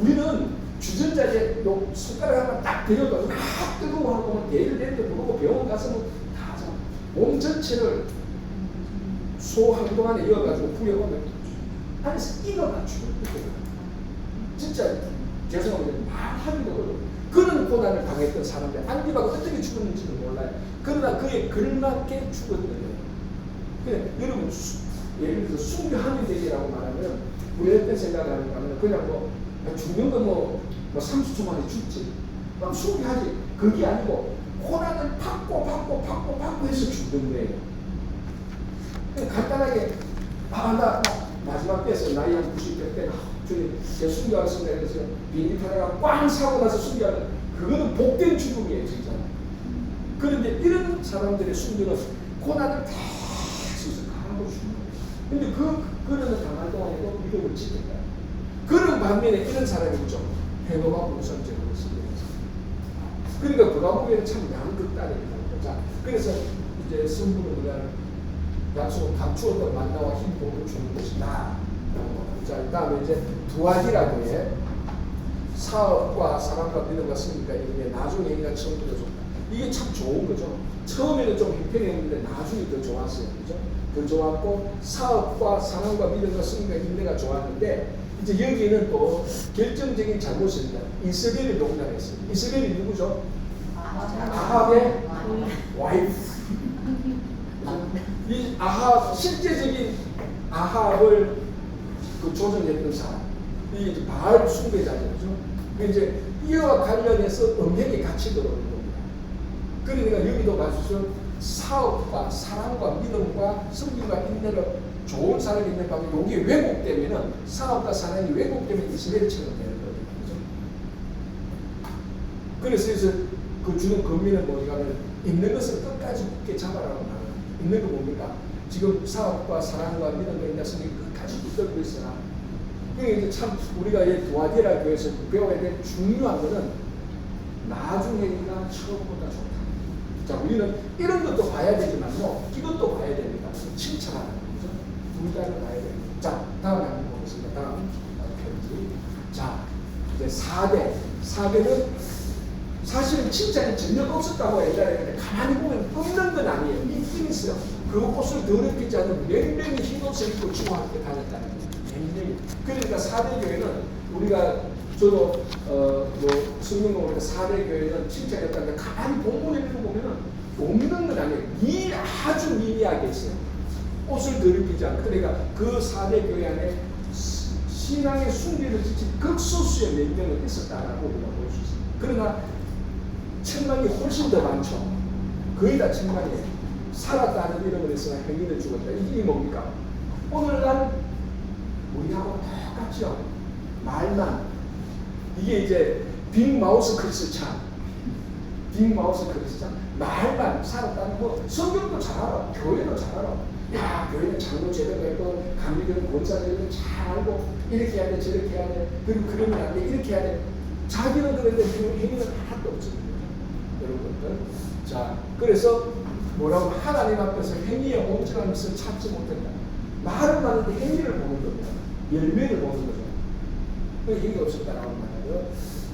Speaker 1: 우리는 주전자에 손가락 하나 딱 대려도 막 뜨거워하고 대를 내도 모르고 병원 가서는 다 하잖아. 몸 전체를 소 한동안에 이어가지고 불려보면 안에서 익어가 죽을 거예요. 진짜 죄송합니다. 말하기도 어려워요. 그런 고난을 당했던 사람들 안디바가 어떻게 죽었는지는 몰라요. 그러나 그에 걸맞게 죽었던 거예요. 그래, 여러분 예를 들어서 순교하면 되기라고 말하면 우리 어떤 생각을 하는가 하면 그냥 뭐 죽는 거 뭐 30초 만에 죽지. 그럼 순교하지. 그게 아니고 고난을 받고 해서 죽는 거예요. 간단하게 나 마지막 때에서 나이 한 90대 때 주님 제가 순교하겠습니다. 그래서 비행기 타다가 꽝 사고 나서 순교하는 그거는 복된 죽음이에요 진짜. 그런데 이런 사람들의 순교는 고난을 계속 강하고 죽는 거예요. 근데 그러는 강한 동안에도 믿음을 지켰다. 그런 반면에 이런 사람이 있죠. 회복과 무선적으로 순교했어요. 그러니까 그 과목에는 참 양극단입니다. 자, 그래서 이제 성부는 우리가 약속을 감추었던 만나와 힘복을 주는 것이다. 자, 그 다음에 이제 두 가지라고 해. 사업과 사랑과 믿음과 승리가 이게 나중에 얘기가 처음 들어줬다. 이게 참 좋은 거죠. 처음에는 좀 불편했는데 나중에 더 좋았어요. 그죠? 더 좋았고 사업과 사랑과 믿음과 승리가 인내가 좋았는데 이제 여기는 또 결정적인 잘못입니다. 이스벨이 농락했어요. 이스벨이 누구죠? 아합의 와이프. 이 아합, 실제적인 아합을 조정했던 사람. 이 바알 숭배자죠. 이제 이와 관련해서 음행이 같이 들어오는 겁니다. 그러니까 여기도 봐주시면 사업과 사랑과 믿음과 성김과 인내를 좋은 사람이 있는 방에 여기 왜곡되면은 사업과 사랑이 왜곡되면 이스라엘처럼 되는 거거든요. 그래서 그 주는 권미는 뭐냐면 있는 것을 끝까지 굳게 잡아라고 말합니다. 있는 거 뭡니까? 지금 사업과 사랑과 믿음과 인내 성김이 끝까지 붙들고 있어라. 이게 참 우리가 이 도아디라 교회에서 배워야 될 중요한 것은 나중에가 처음보다 좋다. 자, 우리는 이런 것도 봐야 되지만요, 이것도 봐야 됩니다. 칭찬하는 거죠. 둘 다를 봐야 됩니다. 자, 다음에 한번 보겠습니다. 다음 편지. 자, 이제 4대. 4대는 사실은 칭찬이 전혀 없었다고 옛날에 했는데 가만히 보면 없는 건 아니에요. 있긴 있어요. 그 옷을 더럽히지 않은 몇 명이 흰옷을 입고 중학교 다녔다는 거예요. 그러니까 4대 교회는 우리가 저도 뭐 성경공부 때 4대 교회는 칭찬했다는데 가만히 본문을 읽어보면은 없는 건 아니에요. 아주 미미하게 있어요. 옷을 더럽히지 않고. 그러니까 그 4대 교회 안에 신앙의 순비를 지킨 극소수의 몇 명은 있었다라고 우리가 볼 수 있습니다. 그러나 천만이 훨씬 더 많죠. 거의 다 천만이에요. 살았다는 이름을 했으나 행위를 죽었다. 이게 뭡니까? 오늘날 우리하고 똑같죠. 말만. 이게 이제 빅마우스 크리스찬. 빅마우스 크리스찬. 말만 살았다는 거. 성경도 잘 알아. 교회도 잘 알아. 야, 교회는 장로 제대로 했고, 감리교는 권사제도 잘 알고, 이렇게 해야 돼, 저렇게 해야 돼, 그리고 그러면 안 돼, 이렇게 해야 돼. 자기는 그런데 행위는 하나도 없습니다. 여러분들. 자, 그래서 뭐라고 하나님 앞에서 행위의 온전한 것을 찾지 못한다. 말은 많은데 행위를 보는 겁니다. 열매를 보는 거죠. 그 힘이 없었다라고 말하고요.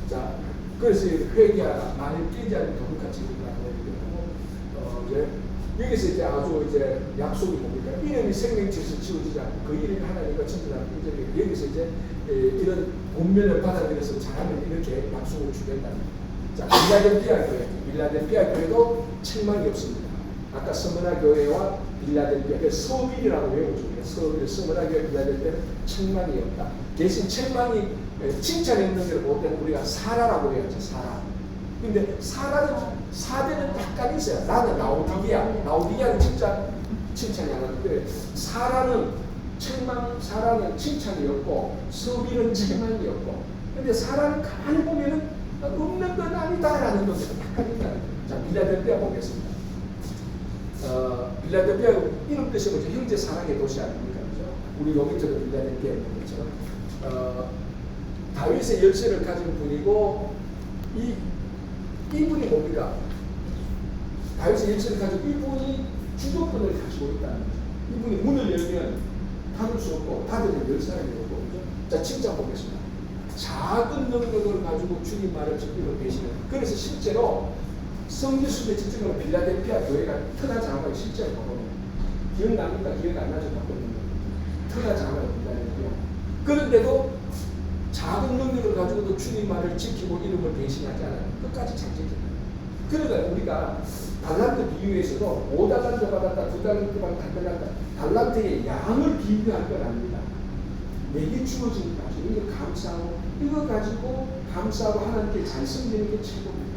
Speaker 1: 자, 그래서 회개하라. 만일 깨지 않는 거룩한 지구라고 얘기하고, 이제 여기서 이제 아주 이제 약속이 뭡니까? 이름이 생명체에서 지워지지 않고 그 이름이 하나님과 천지라는 이제 여기서 이제 이런 본면을 받아들여서 잘하면 이렇게 약속을 주겠다. 자, 빌라델피아 교회, 빌라델피아 교회도 책망이 없습니다. 아까 서머나 교회와 빌라델피아, 서빌이라고 외우죠. 서빌, 서머나 교회, 빌라델피아는 책망이 없다. 대신 책망이 칭찬이 없는 걸 볼 때는 우리가 사라라고 해야죠. 사라. 근데 사라는 사대는 약간 있어요. 나는 라오디게아는 진짜 칭찬이 안 하는데 사라는 칭찬이 없고 서빌은 책망이 없고. 근데 사라는 가만히 보면은 없는 건 아니다라는 것이 약간 있다는 거예요. 자, 빌라델피아 보겠습니다. 빌라델피아 이름 뜻이 뭐죠? 형제 사랑의 도시 아닙니까? 그죠? 우리 여기저기 빌라델피아 있는 것처럼 다윗의 열쇠를 가진 분이고 이분이 뭡니까? 다윗의 열쇠를 가진 이분이 주도권을 가지고 있다는 거죠. 이분이 문을 열면 닫을 수 없고 닫으면 열 사람이 없고. 그죠? 자, 칭찬 보겠습니다. 작은 능력을 가지고 주님 말을 적극으로 배시는. 그래서 실제로 성지순례 지정으로 빌라델피아 교회가 터나자마자 실제로 보면 기억납니까? 기억 안 나죠? 터나자마자 빌라델피아. 그런데도 작은 능력을 가지고도 주님 말을 지키고 이름을 배신하지 않아요. 끝까지 잘 지킵니다. 그러니까 우리가 달란트 비유에서도 5달란트 받았다, 2달란트 받았다, 달란트의 양을 비교할 건 아닙니다. 내게 주어진 것 가지고 이거 감사하고 이거 가지고 감사하고 하나님께 잘 섬기는 게 최고입니다.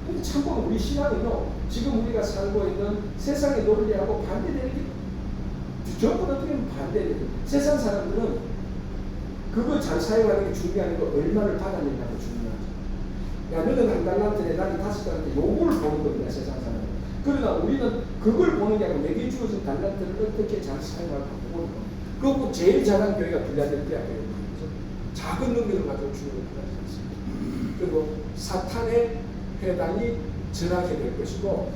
Speaker 1: 근데 참고로 우리 신앙은요, 지금 우리가 살고 있는 세상의 논리하고 반대되는 게 전부 어떻게 보면 반대돼요. 세상 사람들은 그걸 잘 사용하는 게 중요한 거 얼마를 받아낸다고 중요하죠. 야, 너는 한 달란트에 나는 5달란트 요거를 보는 겁니다, 세상 사람은. 그러나 우리는 그걸 보는 게 아니고 내게 주어진 달란트를 어떻게 잘 사용할까 보는 겁니다. 그리고 제일 잘한 교회가 빌라델피아 교회입니다. 작은 능력을 가지고 주님을 받지 않습니다. 그리고 사탄의 회당이 전하게 될 것이고,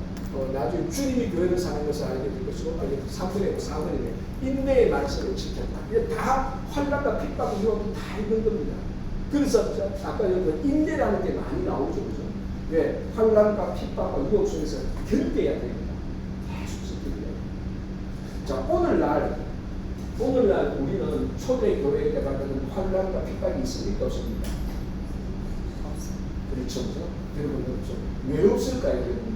Speaker 1: 나중에 주님이 교회를 사는 것을 알게 될 것이고, 3분의 4분의 인내의 말씀을 지켰다. 이게 다 환난과 핍박 이런 다 있는 겁니다. 그래서 아까 여기 인내라는 게 많이 나오죠, 그죠? 왜 환난과 핍박과 유혹 속에서 견뎌야 됩니다. 계속 지켜야 돼요. 자, 오늘날 우리는 초대교회에 받는 환난과 핍박이 있습니까? 없습니까? 그렇죠, 그죠? 여러분, 그렇죠? 왜 없을까요, 여러분?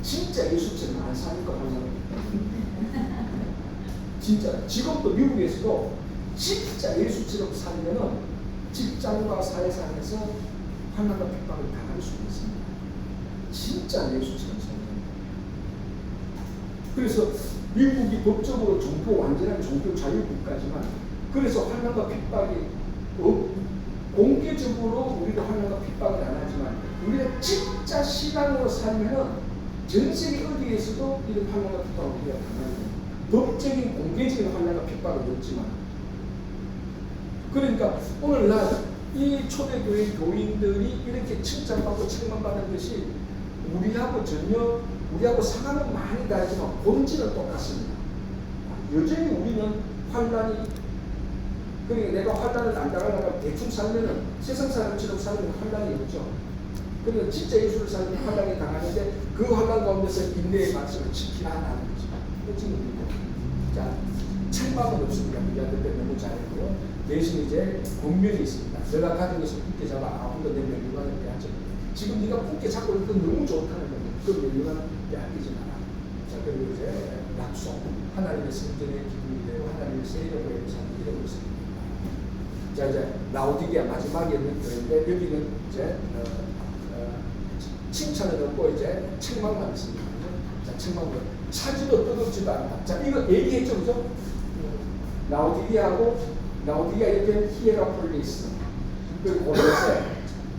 Speaker 1: 진짜 예수처럼 안 사니까 환난. 진짜 지금도 미국에서도 진짜 예수처럼 살면은 직장과 사회상에서 환난과 핍박을 당할 수 있습니다. 진짜 예수처럼 살면. 그래서 미국이 법적으로 완전한 종교 자유 국가지만, 그래서 환난과 핍박이 공개적으로 우리가 환난과 핍박을 안 하지만, 우리가 진짜 신앙으로 살면은 전 세계 어디에서도 이런 환난과 핍박을 우리가 당하는 거예요. 법적인 공개적인 환난과 핍박은 없지만. 그러니까 오늘날 이 초대교회 교인들이 이렇게 칭찬받고 책망받는 것이 우리하고 상황은 많이 다르지만 본질은 똑같습니다. 여전히 우리는 환난이, 그러니까 내가 환난을 안 당하다가 대충 살면은 세상 사람처럼 살면 환난이 없죠. 그러니까 진짜 예수를 살면 환난에 당하는데 그 환난 가운데서 인내의 말씀을 지키라는 거죠. 지금 자, 책망은 없습니다. 우리한테 너무 잘했고요. 대신 이제 권면이 있습니다. 내가 가진 것을 굳게 잡아 아무도 내 멸류관을 빼앗지 마. 지금 네가 굳게 잡고 있는 건 너무 좋다는 거예요. 그 멸류관을 빼앗기지 마라. 자, 그리고 이제 약속. 하나님의 성전의 기둥이 되고 하나님의 새 이름을 이루고 있습니다. 자, 이제 라오디게아 마지막에 있는 교회인데 여기는 이제 칭찬을 얻고 이제 책망만 있습니다. 자, 책망을 차지도 뜨겁지도 않다. 자, 이거 얘기했죠, 그죠? 라오디게아 이렇게 히에라폴리스, 그리고 골로새,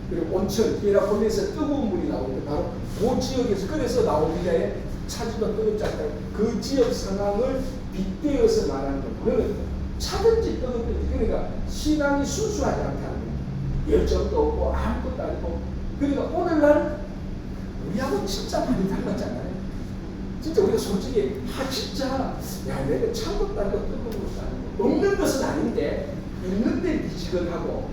Speaker 1: 그리고 온천, 히에라폴리스에 뜨거운 물이 나오는데 바로 그 지역에서, 그래서 라오디게아에 차지도 뜨겁지 않다. 그 지역 상황을 빗대어서 말하는 거예요. 차든지 뜨겁든지. 그러니까 신앙이 순수하지 않다는 거예요. 열정도 없고 아무것도 아니고. 그러니까 오늘날 우리하고 진짜 많이 닮았잖아요. 진짜 우리가 솔직히 진짜 야, 내가 찬 것도 아니고 뜨거운 것도 아니고 없는 것은 아닌데 있는데 미지근하고,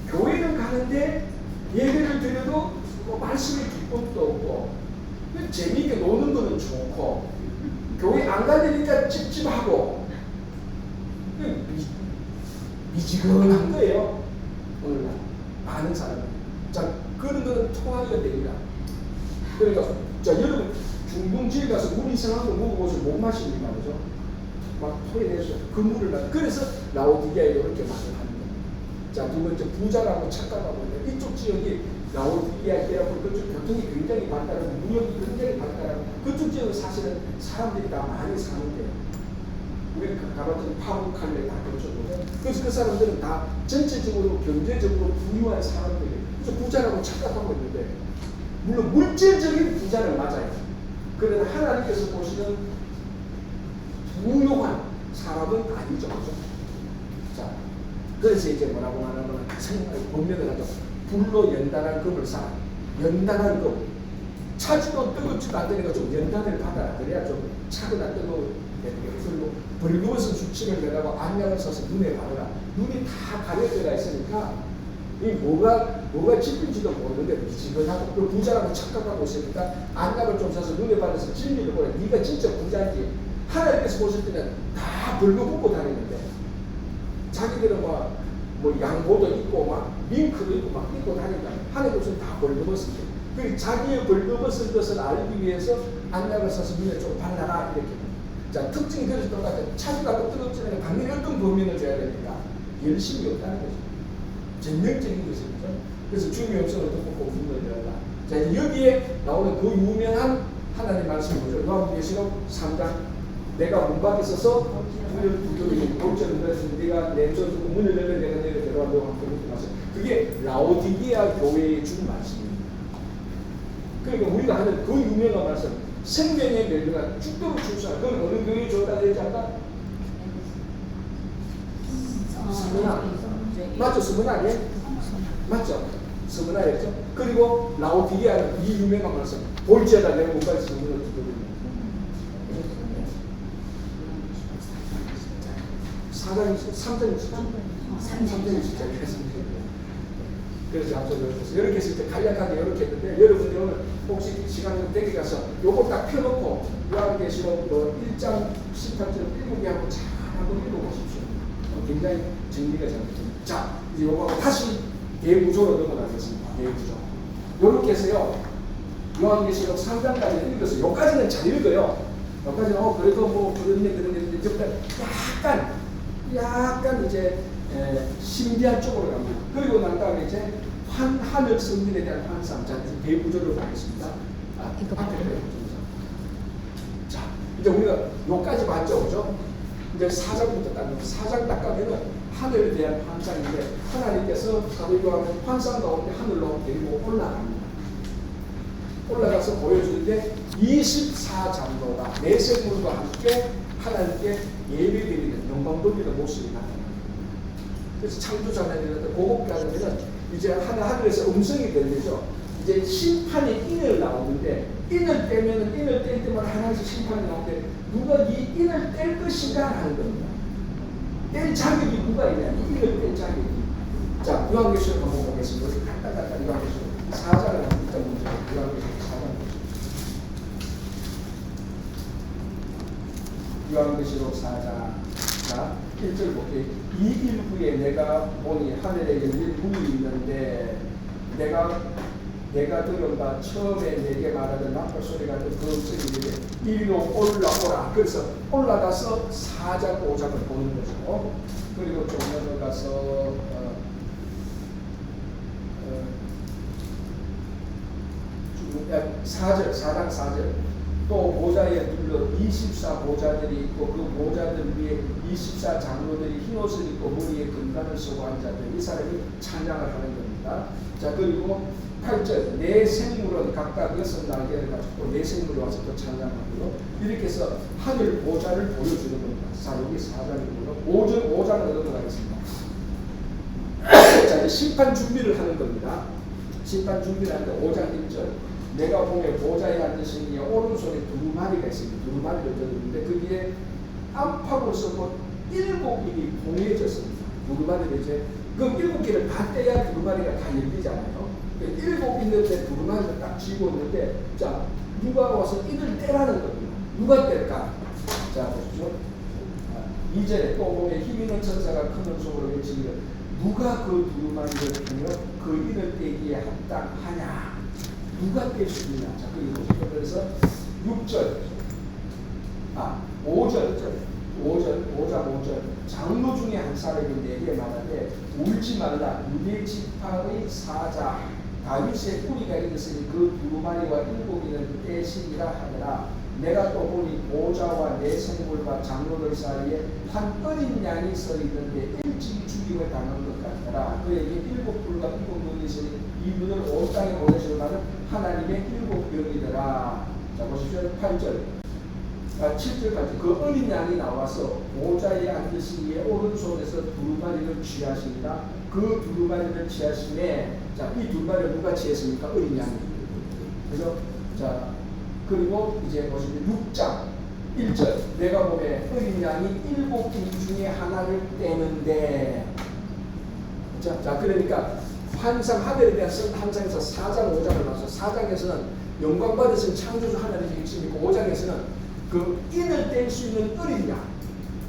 Speaker 1: 교회는 가는데 예배를 드려도 뭐 말씀의 기쁨도 없고, 재미있게 노는 거는 좋고, 교회 안 가니까 찝찝하고 미지근한 거예요. 오늘날 많은 사람들. 자, 그런 거는 통하게 됩니다. 그러니까 자, 여러분 중동지에 가서 물 이상한 거 먹어보세요. 못 마십니다, 그죠? 막 토해내서 그 물을 그래서 라오디게아에 이렇게 말을 하는 겁니다. 자, 두 번째 부자라고 착각하고 있는데, 이쪽 지역이 라오디게아 지역은 그쪽 교통이 굉장히 발달하고 무역이 굉장히 발달하고 그쪽 지역은 사실은 사람들이 다 많이 사는데요. 우리 가봤더니 파묵칼레 다 그쪽으로. 그래서 그 사람들은 다 전체적으로 경제적으로 부유한 사람들이에요. 그래서 부자라고 착각하고 있는데, 물론 물질적인 부자는 맞아요. 그러나 하나님께서 보시는 부유한 사람은 아니죠. 자, 그래서 이제 뭐라고 말하면 본명을 하죠. 불로 연단한 금을 쌓아. 연단한 금. 차지도 뜨겁지도 않다니까 좀 연단을 받아라. 그래야 좀 차거나 뜨거운 그리고 벌거벗은 수침을 내라고 안약을 써서 눈에 바르라. 눈이 다 가려져가 있으니까 이 뭐가 짚인지도 모르는데 미지근하고, 그 부자라고 착각하고 있으니까 안약을 좀 사서 눈에 바르서 진리를 보래. 네가 진짜 부자인지. 하나님께서 보실 때는 다 벌거벗고 다니는데, 자기들은 뭐 양보도 입고 막 밍크도 입고 막 입고 다니니까 하나님께서는 다 벌거벗습니다. 그 자기의 벌거벗은 것을 알기 위해서 안약을 써서 눈에 좀 발라라 이렇게. 자, 특징이 그래서 똑같아요. 차주가 뜨겁지만 당연히 어떤 범인을 줘야 되니까 열심히 없다는 거죠. 전형적인 것이죠. 그래서 주님의 음성을 듣고 복음을 열라. 자, 여기에 나오는 그 유명한 하나님 말씀이 뭐죠? 요한계시록 3장. 내가 문 밖에 서서 문을 두드리고 돌처럼 들었으니 네가 내 손 들고 문을 열면 내가 내려 들어와 너와 함께 묵게 마셔. 그게 라오디게아 교회에 준 말씀입니다. 그러니까 우리가 하는 그 유명한 말씀, 생명의 멸류가 죽도록 출사. 그건 어느 교회에 줬다 되지 않나? 스무나. 맞죠? 스무나 아니에요? 맞죠? 스무나였죠? 그리고 라오디게아는 이 유명한 말씀, 볼지어다 내가 못 가서 문을 두드리고. 4장이 3장이 있었죠? 3장이 있었죠. 그래서 앞서 이렇게 했을 때 간략하게 이렇게 했는데 여러분들 오늘 혹시 시간이 되게 가서 요거 딱 펴놓고 요한계시록 1장 18절 7개 하고 잘 한번 읽어보십시오. 굉장히 정리가 잘 됩니다. 자, 이제 요거하고 다시 대구조로 넘어가겠습니다. 대구조. 요렇게 해서요. 요한계시록 3장까지 읽어서 요까지는 잘 읽어요. 요까지는 그래도 뭐 그런데 약간 이제 신비한 쪽으로 갑니다. 그리고 난 다음에 이제 하늘 성민에 대한 환상. 자, 대구조를 보겠습니다. 자, 이제 우리가 요까지 봤죠, 그죠? 이제 4장부터 딱 4장 딱 가면은 하늘에 대한 환상인데 하나님께서 사도 요한은 환상 가운데 하늘로 데리고 올라갑니다. 올라가서 보여주는데 24장로가 내생물과 함께 하나님께 예배드리는 영광 돌리는 모습이 나타납니다. 그래서 창조자들은 고급가들은 이제 하늘에서 음성이 들리죠. 이제 심판의 인을 나오는데 인을 떼면은 인을 뗄 때마다 하나씩 심판이 나오는데 누가 이 인을 뗄 것인가 하는 겁니다. 뗄 자격이 누가 있냐? 이 인을 뗄 자격이. 자, 요한계시록 한번 보겠습니다. 간단한 요한계시록 4장을 일단 먼저 요한계시록 4장 보죠. 요한계시록 4장. 자, 1절 볼게요. 이 일부에 내가 보니 하늘에 열린 문이 있는데 내가 들은 바 처음에 내게 말하던 나팔 소리 같은 그 음성이 이리로 올라오라. 그래서 올라가서 4장 5장을 보는 거죠. 그리고 좀 넘어가서 4장 4절 또 보좌에 둘러 24 보좌들이 있고 그 보좌들 위에 24 장로들이 흰옷을 입고 머리에 금관을 쓰고 앉았더니 이 사람이 찬양을 하는 겁니다. 자, 그리고 8절 내 생물은 각각 6날개를 가지고 내 생물이 와서 또 찬양하고 이렇게 해서 하늘 보좌를 보여주는 겁니다. 자, 여기 4장이고요. 5장으로 넘어가겠습니다. 자, 이제 심판 준비를 하는 겁니다. 심판 준비를 하는데 5장 1절 내가 보면 보좌에 앉으신 이의 오른손에 두루마리가 있습니다. 두루마리를 들었는데 거기에 안팎을 쓰고 7인이 봉해졌습니다. 두루마리를 이제 그 7개를 다 떼야 두루마리가 다 열리잖아요. 7 있는데 두루마리를 딱 쥐고 있는데 자, 누가 와서 이를 떼라는 겁니다. 누가 뗄까? 자, 보십시오. 2절에 또 보면 힘있는 천사가 큰 음성으로 외치기를 누가 그 두루마리를 펴며 그 이를 떼기에 합당하냐? 누가 뗄 수 있냐? 자, 그래서 6절, 5절 장로 중에 한 사람이 내게 말하되 울지 말라. 유대 지파의 사자 다윗의 뿌리가 있으니 그 두루마리와 7인은 떼시리라 하더라. 내가 또 보니 보좌와 내 생물과 장로들 사이에 한 어린 양이 서 있는데 일찍이 죽임을 당한 것 같더라. 그에게 7뿔과 7눈이 있으니 이 눈을 온 땅에 보내시려는 하나님의 7병이더라. 자, 보십시오. 8절 7절까지 그 어린 양이 나와서 보좌에 앉으신 이의 오른손에서 두루마리를 취하십니다. 그 두루마리를 취하심에 자, 이 두루마리를 누가 취했습니까? 어린 양이. 그래서 자, 그리고 이제 보시면 6장 1절 내가 보면 어린 양이 7인 중에 하나를 떼는데 자, 그러니까 환상 하늘에 대한 환상에서 4장 5장을 나서 4장에서는 영광 받으신 창조주 하나님의 핵심이고 5장에서는 그 인을 뗄 수 있는 어린 양,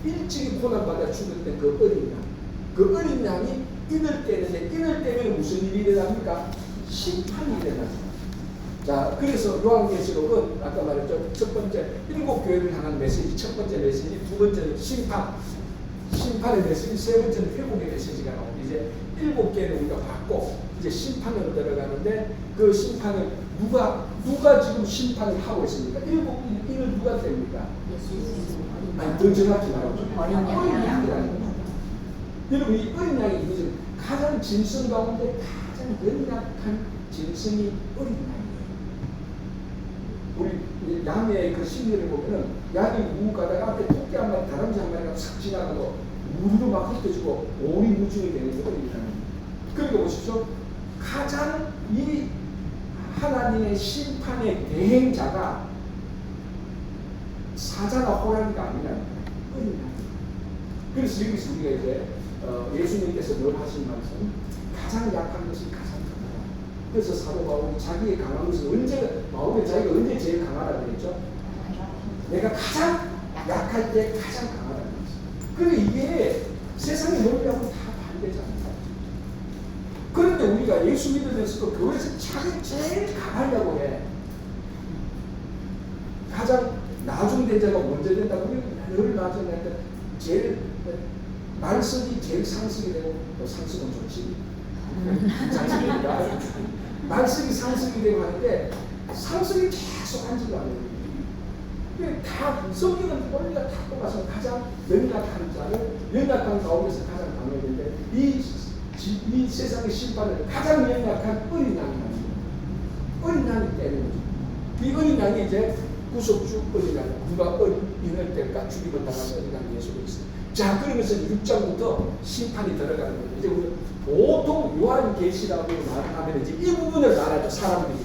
Speaker 1: 일찍이 고난받아 죽었던 그 어린 양, 그 어린 양이 인을 떼는데 인을 떼면 무슨 일이 일어납니까? 심판이 일어납니다. 자, 그래서 요한계시록은 아까 말했죠. 첫 번째, 7교회를 향한 메시지, 첫 번째 메시지, 두 번째는 심판의 메시지, 세 번째는 회복의 메시지가 나옵니다. 이제 7개는 우리가 받고, 이제 심판으로 들어가는데, 그 심판을 누가 지금 심판을 하고 있습니까? 7인을 누가 뗍니까? 아니, 더 정확히 말하면 어린 양이라는 겁니다. 여러분, 이 어린 양이 이것은 가장 짐승 가운데 가장 연약한 짐승이 어린 양이에요. 우리 양의 그 심리를 보면은 양이 무 가다가 앞에 토끼 한 마리, 다람쥐 한 마리가 싹 지나가고 무리로 막 흩어지고 오리무중이 되는 게 어린 양입니다. 그러니까 보십시오. 가장 이 하나님의 심판의 대행자가 사자나 호랑이가 아니라 어린 양. 그래서 여기서 우리가 이제 예수님께서 늘 하신 말씀, 가장 약한 것이 가장 강하다. 그래서 사도 바울이 자기의 강한 것을 바울이 자기가 언제 제일 강하다고 그랬죠? 내가 가장 약할 때 가장 강하다는 거죠. 그런데 이게 세상의 논리하고 다 반대잖아요. 그런데 우리가 예수 믿으면서도 교회에서 자기 제일 강하려고 해. 가장 나중대자가 먼저 된다고 늘 나중에 제일 말씀이 제일 상승이 되고, 상승은 좋지. 상승입니다. 말씀이 상승이 되고 하는데 상승이 계속 하지도 않아요. 다 성경은 원리가 다 똑같아서 가장 연약한 자를 연약한 가운데서 가장 강해야 되는데 이 세상의 심판을 가장 연약한 어린 양이 합니다. 어린 양이 때리는 거죠. 이 어린 양이 이제 구속주 어린 양, 누가 어린을 때까 죽임을 당하는 어린 양이 예수로 있어요. 자, 그러면서 6장부터 심판이 들어가는 거예요. 이제 우리 보통 요한계시라고 말하면 이제 이 부분을 말하죠, 사람들이.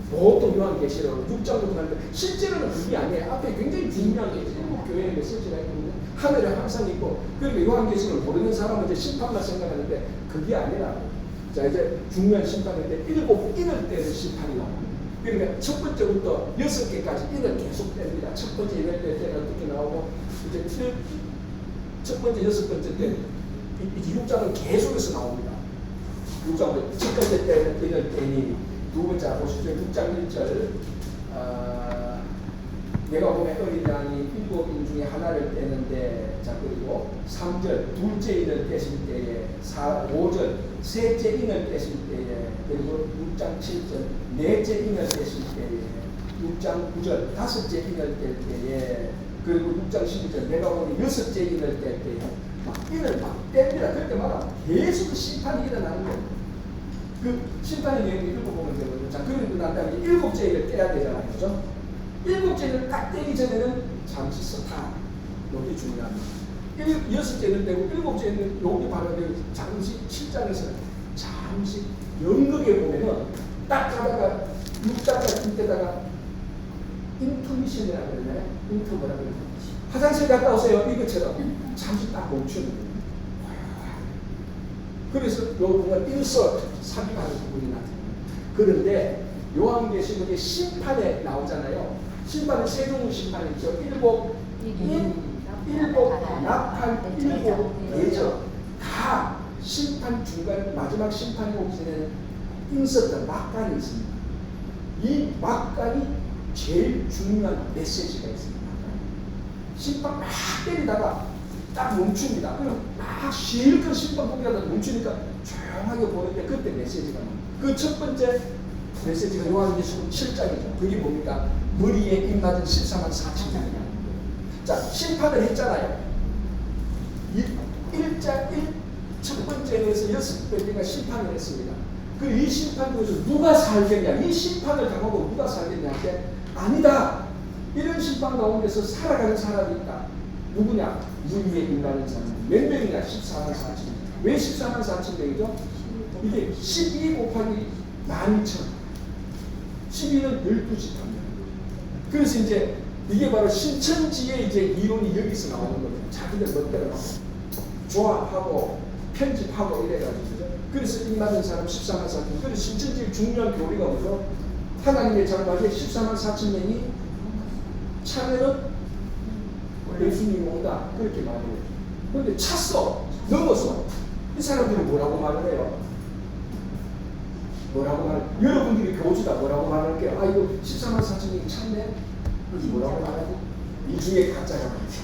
Speaker 1: 보통 요한계시라고 6장부터 하는데 실제로는 그게 아니에요. 앞에 굉장히 중요한 게 일곱 교회의 메시지가 있는데 하늘에 항상 있고, 그리고 요한계시를 모르는 사람은 이제 심판만 생각하는데 그게 아니라, 자, 이제 중요한 심판인데 7인을 때는 심판이 나옵니다. 그러니까 첫 번째부터 6개까지 인을 계속 뗍니다. 첫 번째 인을 뗄 때는 어떻게 나오고, 이제 첫 번째, 6번째 때, 이 6장은 계속해서 나옵니다. 6장, 첫 번째 때는 인을 떼니, 두 번째 보십시오. 6장 1절, 내가 보면 어린 양이 7인 중에 하나를 떼는데, 자, 그리고 3절, 둘째 인을 떼실 때에, 5절, 셋째 인을 떼실 때에, 그리고 6장 7절, 넷째 인을 떼실 때에, 6장 9절, 다섯째 인을 뗄 때에, 그리고 6장 12절, 내가 보니 6째 인을 뗄 때에 막 인을 막 뗍니다. 그렇게 말하면 계속 심판이 일어나는 거예요. 그 심판의 내용을 읽어보면 되거든요. 자, 그리고 난 다음에 7째 인을 떼야 되잖아요. 그죠? 7째 인을 딱 떼기 전에는 잠시 스탑. 이게 중요합니다. 6째는 떼고 7째는 여기 바로 잠시 7장에서는 잠시 연극에 보면은 딱 가다가 6장까지 때다가 인터미션이라고 그러나요? 인터브라고 그러나요? 화장실 갔다 오세요. 이것처럼 잠시 딱 멈추는 거예요. 그래서 요 부분은 인서트, 삽입하는 부분이 나타납니다. 그런데 요한계시록의 심판에 나오잖아요. 심판은 세 종류 심판이 있죠. 일곱 나팔, 일곱 예적. 다 심판 중간 마지막 심판이 오기 전에는 인서트, 막간이 있습니다. 이 막간이 제일 중요한 메시지가 있습니다. 심판 막 때리다가 딱 멈춥니다. 그럼 막 실컷 심판 포기하다가 멈추니까 조용하게 보는데 그때 메시지가 나옵니다. 그 첫 번째 메시지가 요한계시록 7장이죠. 그게 뭡니까? 머리에 입 맞은 14만 4천명이야. 자, 심판을 했잖아요. 1첫 번째에서 6번째가 심판을 했습니다. 그 이 심판 중에서 누가 살겠냐? 이 심판을 당하고 누가 살겠냐? 할 아니다. 이런 심판 가운데서 살아가는 사람이 있다. 누구냐? 무리에 임하는 사람. 몇 명이냐? 14만 4천 명. 왜 14만 4천 명이죠? 이게 12 곱하기 12,000. 12는 12집합니다. 그래서 이제 이게 바로 신천지의 이제 이론이 여기서 나오는 거예요. 자기들 멋대로 조합하고 편집하고 이래가지고. 그래서 임하는 사람 14만 4천 명. 그래서 신천지의 중요한 교리가 뭐죠? 하나님의 장막에 14만 4천 명이 차면은 예수님이 온다. 그렇게 말해요. 그런데 찼어. 넘었어. 이 사람들이 뭐라고 말을 해요? 뭐라고 말? 여러분들이 교주다 뭐라고 말할게요? 아 이거 14만 4천 명이 참네. 뭐라고 말하지? 이 중에 가짜가 많지.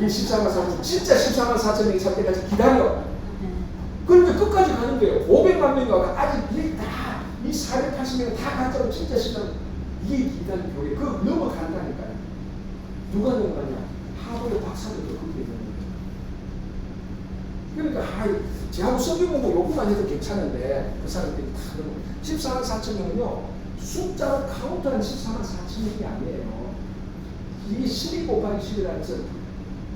Speaker 1: 이 14만 4천 진짜 14만 4천 명이 살 때까지 기다려. 그런데 끝까지 가는 거예요. 500만 명이 와가 아직 이게 다이 480명 다 가짜로 진짜 신앙. 이게 기다린 교회. 그거 넘어간다니까요. 누가 넘어가냐? 하버드 박사들도 그렇게 되는 거예요. 그러니까 제하고 성경 공부 요구만 해도 괜찮은데 그 사람들이 다 넘어. 14만 4천 명은요. 숫자로 카운트하는 14만 4천 명이 아니에요. 이게 12 곱하기 10이라는 것은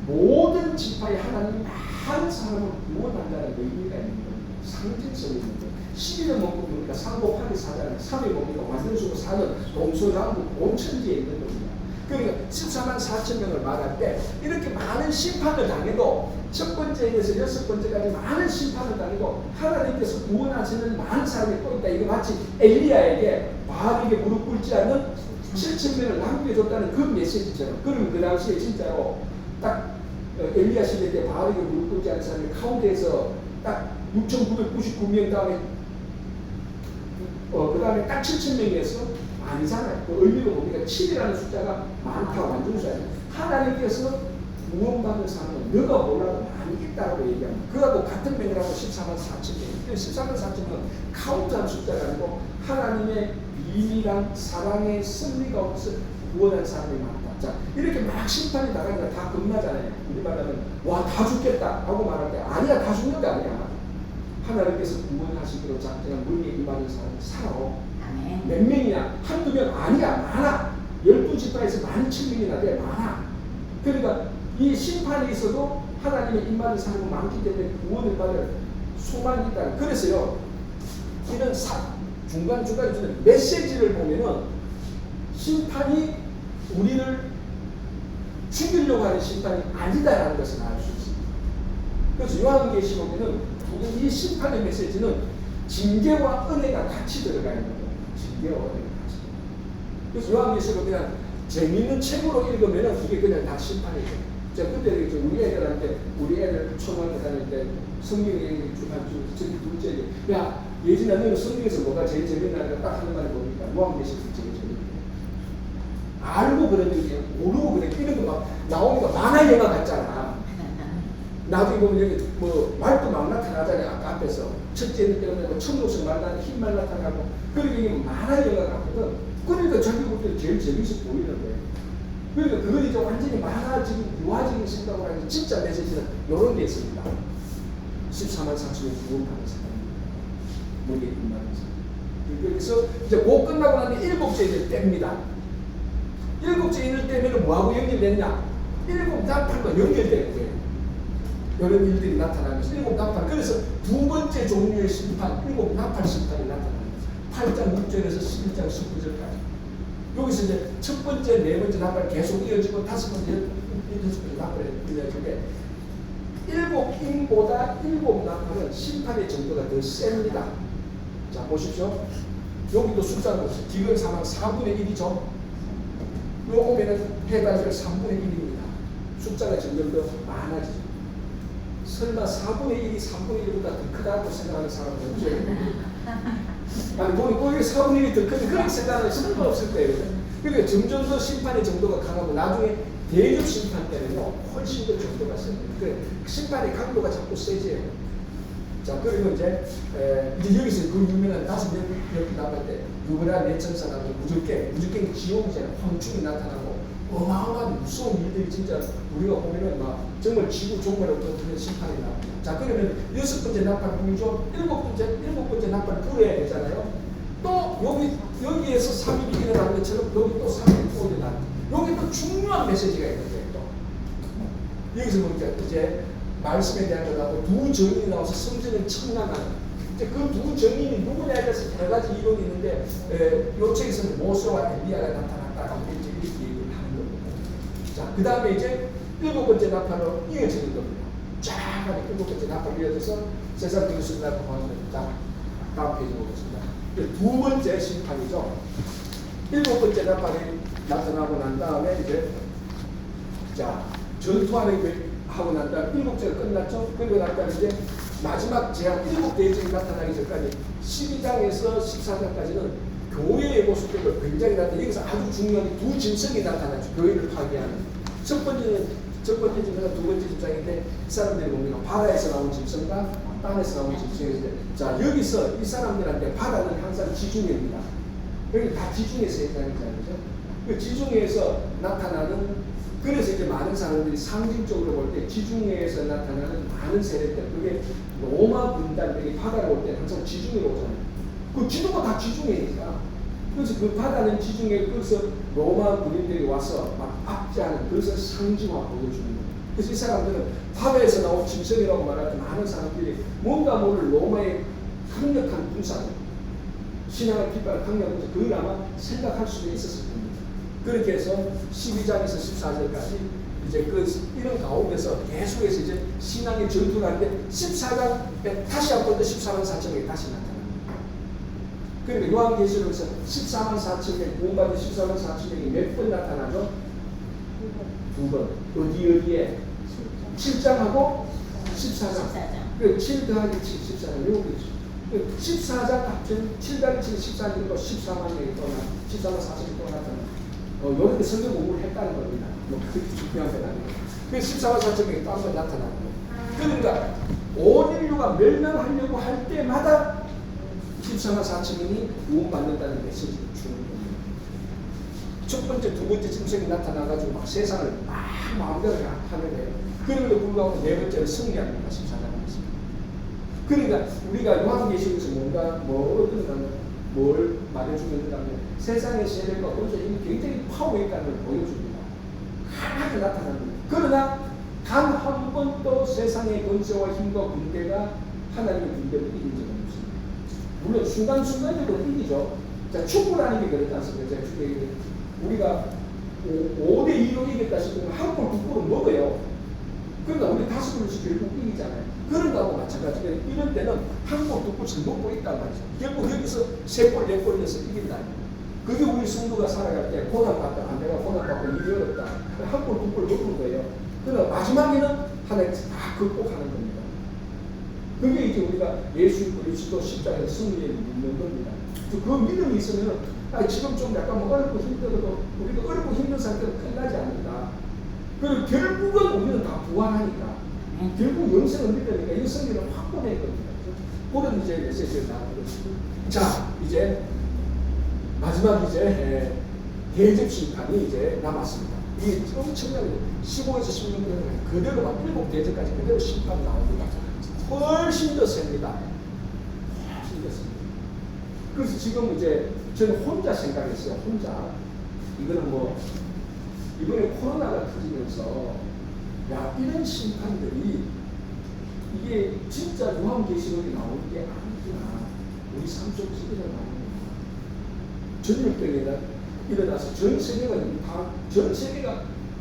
Speaker 1: 모든 지파의 하나님 한 사람을 구원한다는 의미가 있는 거예요. 상징성이 있는 거예요. 12는 먹고 보니까 3 곱하기 4잖아요. 3이 뭡니까? 완전수고 4는 동서남북 온 천지에 있는 겁니다. 그러니까 14만 4천 명을 말할 때 이렇게 많은 심판을 당해도 첫 번째에서 여섯 번째까지 많은 심판을 당하고 하나님께서 구원하시는 많은 사람이 또 있다. 이거 마치 엘리야에게 바알에게 무릎 꿇지 않는 7천 명을 남겨줬다는 그 메시지처럼. 그러면 그 당시에 진짜로 딱 엘리야 시대 때 바알에게 무릎 꿇지 않는 사람이 카운트에서 딱 6,999명 다음에 그 다음에 딱 7,000명이었어. 아니잖아요. 그 의미가 뭡니까? 7이라는 숫자가 많다. 완전수야. 하나님께서 구원받는 사람은 너가 몰라도 많이 있다고 얘기합니다. 그하고 같은 맥락으로 14만 4천 명. 14만 4천 명은 카운트한 숫자가 아니고 하나님의 비밀한 사랑의 승리가 없어 구원한 사람이 많다. 자, 이렇게 막 심판이 나가니까 다 겁나잖아요. 우리 말하면 와, 다 죽겠다 하고 말할 때 아니야, 다 죽는 게 아니야. 하나님께서 구원하시기로 작정한 문에 임하는 사람이 살아. 몇 명이냐? 한두 명 아니야. 많아. 12지파에서 17,000명이나 돼. 많아. 그러니까 이 심판이 있어도 하나님의 임하는 사람은 많기 때문에 구원을 받을 소망이 있다. 그래서요. 이런 중간중간에 주는 메시지를 보면은 심판이 우리를 죽이려고 하는 심판이 아니다라는 것을 알 수 있습니다. 그래서 요한계시록에는 이 심판의 메시지는 징계와 은혜가 같이 들어가 있는 거예요. 징계와 은혜가 같이. 그래서 요한계시록 그냥 재미있는 책으로 읽으면 이게 그냥 다 심판이죠. 제가 그때 우리 애들한테 우리 애들 초등학교 다닐 때 성경 얘기 저기 둘째 야 예진아 너는 성경에서 뭐가 제일 재밌나니까 딱 하는 말이 뭡니까? 요한계시록 제일 재밌다. 알고 그러는 게 모르고 그래. 이런 거 막 나오니까 만화 영화 같잖아. 나중에 보면 여기 뭐 말도 막 나타나잖아요. 아까 앞에서 첫째는 때문에 뭐 천국성 말 나는 흰말 나타나고 그러니까 이게 만화 영화 같거든. 그러니까 자기 볼 때 제일 재밌어 보이는 거예요. 그러니까 그걸 이제 완전히 만화적인 유화적인 생각으로 하는 진짜 메시지는 이런 게 있습니다. 14만 4천을 구원하는 사람입니다. 머리에 임하는 사람. 그래서 이제 뭐 끝나고 나면 일곱째 인을 뗍니다. 일곱째 인을 떼면 뭐하고 연결됐냐? 일곱 나팔과 연결되는 거예요. 이런 일들이 나타나면서 일곱 나팔. 그래서 두 번째 종류의 심판, 일곱 나팔 심판이 나타납니다. 8장 6절에서 11장 19절까지. 여기서 이제 첫 번째, 네 번째 나팔 계속 이어지고 다섯 번째, 여섯 번째 나팔이 이어지는데 일곱 인보다 일곱 나팔은 심판의 정도가 더 셉니다. 자 보십시오. 여기도 숫자를 보세요. 기근 사망 4분의 1이죠. 요 오면은 해달절 3분의 1입니다. 숫자가 점점 더 많아지죠. 설마 4분의 1이 3분의 1보다 더 크다고 생각하는 사람은 없죠? 아니, 거기 4분의 1이 더 크면 그렇게 생각하는 사람은 없을 거예요. 그러니까 점점 더 심판의 정도가 강하고 나중에 대접 심판 때는요, 훨씬 더 정도가 셉니다. 그 심판의 강도가 자꾸 세져요. 자, 그리고 이제 여기서 그 유명한 다섯 명 나갈 때, 누구나 내 천사라고 무적갱 지옥이잖아요. 황충이 나타나고, 어마어마한 무서운 일들이 진짜 우리가 보면은 막 정말 지구 종말을 어떻게 심판이 나옵니다. 자, 그러면 여섯 번째 나팔 불죠. 일곱 번째 나팔 불어야 되잖아요. 또 여기에서 3일이 일어나는 것처럼 여기 또 3일이 또 일어나는. 여기 또 중요한 메시지가 있는데 또 여기서 보니까 이제 말씀에 대한 것하고 두 정인이 나와서 성전을 청량하는. 이제 그 두 정인이 누구냐에 대해서 여러 가지 이론이 있는데 요 책에서는 모세와 엘리야가 나타났다라고 이렇게 얘기를 하는 겁니다. 자, 그 다음에 이제 일곱 번째 나팔로 이어지는 겁니다. 쫙 하니 일곱 번째 나팔 이어져서 세상 기술을 나타나는 겁니다. 다음 페이지 보겠습니다. 두 번째 심판이죠. 일곱 번째 나팔이 나타나고 난 다음에 이제 자 전투하는 게 하고 난 다음 일곱째가 끝났죠. 그리고 난 다음에 이제 마지막 재앙 7대적이 나타나기 전까지 12장에서 14장까지는 교회의 모습들을 굉장히 나타나. 여기서 아주 중요한 두 짐승이 나타나죠. 교회를 파괴하는. 첫 번째 짐승과 두 번째 짐승인데 이 사람들이 뭡니까? 바다에서 나온 짐승과 땅에서 나온 짐승인데, 자 여기서 이 사람들한테 바다는 항상 지중해입니다. 여기 다 지중해 세상이잖아요. 그죠? 그 지중해에서 나타나는, 그래서 이제 많은 사람들이 상징적으로 볼 때 지중해에서 나타나는 많은 세력들, 그게 로마 군단들이 바다로 올 때 항상 지중해로 오잖아요. 그 지도가 다 지중해니까. 그래서 그 바다는 지중해, 그래서 로마 군인들이 와서 막 압제하는, 그래서 상징화 보여주는 거예요. 그래서 이 사람들은 바다에서 나온 짐승이라고 말하는 많은 사람들이 뭔가 모를 로마의 강력한 군사들, 신앙을 비판하는 강력한 군사, 그걸 아마 생각할 수도 있었을 겁니다. 그렇게 해서 12장에서 14절까지 이제 이런 가운데서 계속해서 이제 신앙의 전투를 하는데 14장에 다시 한 번 더 14만 4천명이 다시 나타납니다. 그러니까 요한계시록에서 14만 4천명, 구원받은 14만 4천명이 몇 번 나타나죠? 두 번. 어디에? 7장하고 14장. 그 7 더하기 7, 14장. 여기죠. 14장 합친 7 더하기 7, 14장이고 14만 명이 또 14만 4천명이 또 나타납니다. 요렇게 성경 공부를 했다는 겁니다. 뭐 그렇게 중요한 건 아니에요. 그 14만 4천명이 또 한 번 나타나고. 그러니까 온 인류가 멸망하려고 할 때마다 14만 4천명이 구원받는다는 메시지를 주는 겁니다. 첫 번째, 두 번째 짐승이 나타나가지고 막 세상을 막 마음대로 하는 거예요. 그럼에도 불구하고 네 번째로 승리합니다. 14장에서. 그러니까 우리가 요한계시록에서 뭔가 뭘 말해주는다면 세상의 세력과 권세력이 굉장히 파워 있다는 걸 보여줍니다. 하나하나 나타납니다. 그러나 단 한 번도 세상의 권세와 힘과 군대가 하나님의 군대를 이긴 적은 없습니다. 물론 순간순간적으로 이기죠. 자, 축구라는 게 그렇지 않습니까? 제가 축구 얘기를 우리가 5대2로 이겼다 싶으면 한 골, 두 골은 먹어요. 그러니까 우리 5골씩 결국 이기잖아요. 그런 거하고 마찬가지로 이럴 때는 한 골, 두 골씩 먹고 있단 말이죠. 결국 여기서 3골, 4골 넣어서 이긴다. 그게 우리 성도가 살아갈 때 고난받다, 내가 고난받고 일이 어렵다. 한 골, 두 골 먹는 거예요. 그러나 마지막에는 하나님 다 극복하는 겁니다. 그게 이제 우리가 예수 그리스도 십자가의 승리에 믿는 겁니다. 그 믿음이 있으면 지금 좀 약간 어렵고 힘들어도 우리가 어렵고 힘든 상태로 끝나지 않는다. 그리고 결국은 우리는 다 부활하니까 결국 영생을 믿으니까 이 승리는 확보될 겁니다. 그런 이제 메시지를 나누고 있습니다. 자, 이제 마지막 이제 대접 심판이 이제 남았습니다. 이게 엄청나게 15에서 16년 그대로 막 7대접까지 그대로 심판 나옵니다. 훨씬 더 셉니다. 훨씬 더 셉니다. 그래서 지금 이제 저는 혼자 생각했어요. 혼자. 이거는 뭐 이번에 코로나가 터지면서 야, 이런 심판들이 이게 진짜 요한계시록에 나오는 게 아니구나. 우리 삶 속에서 일어나는 전염병이 일어나서 전 세계가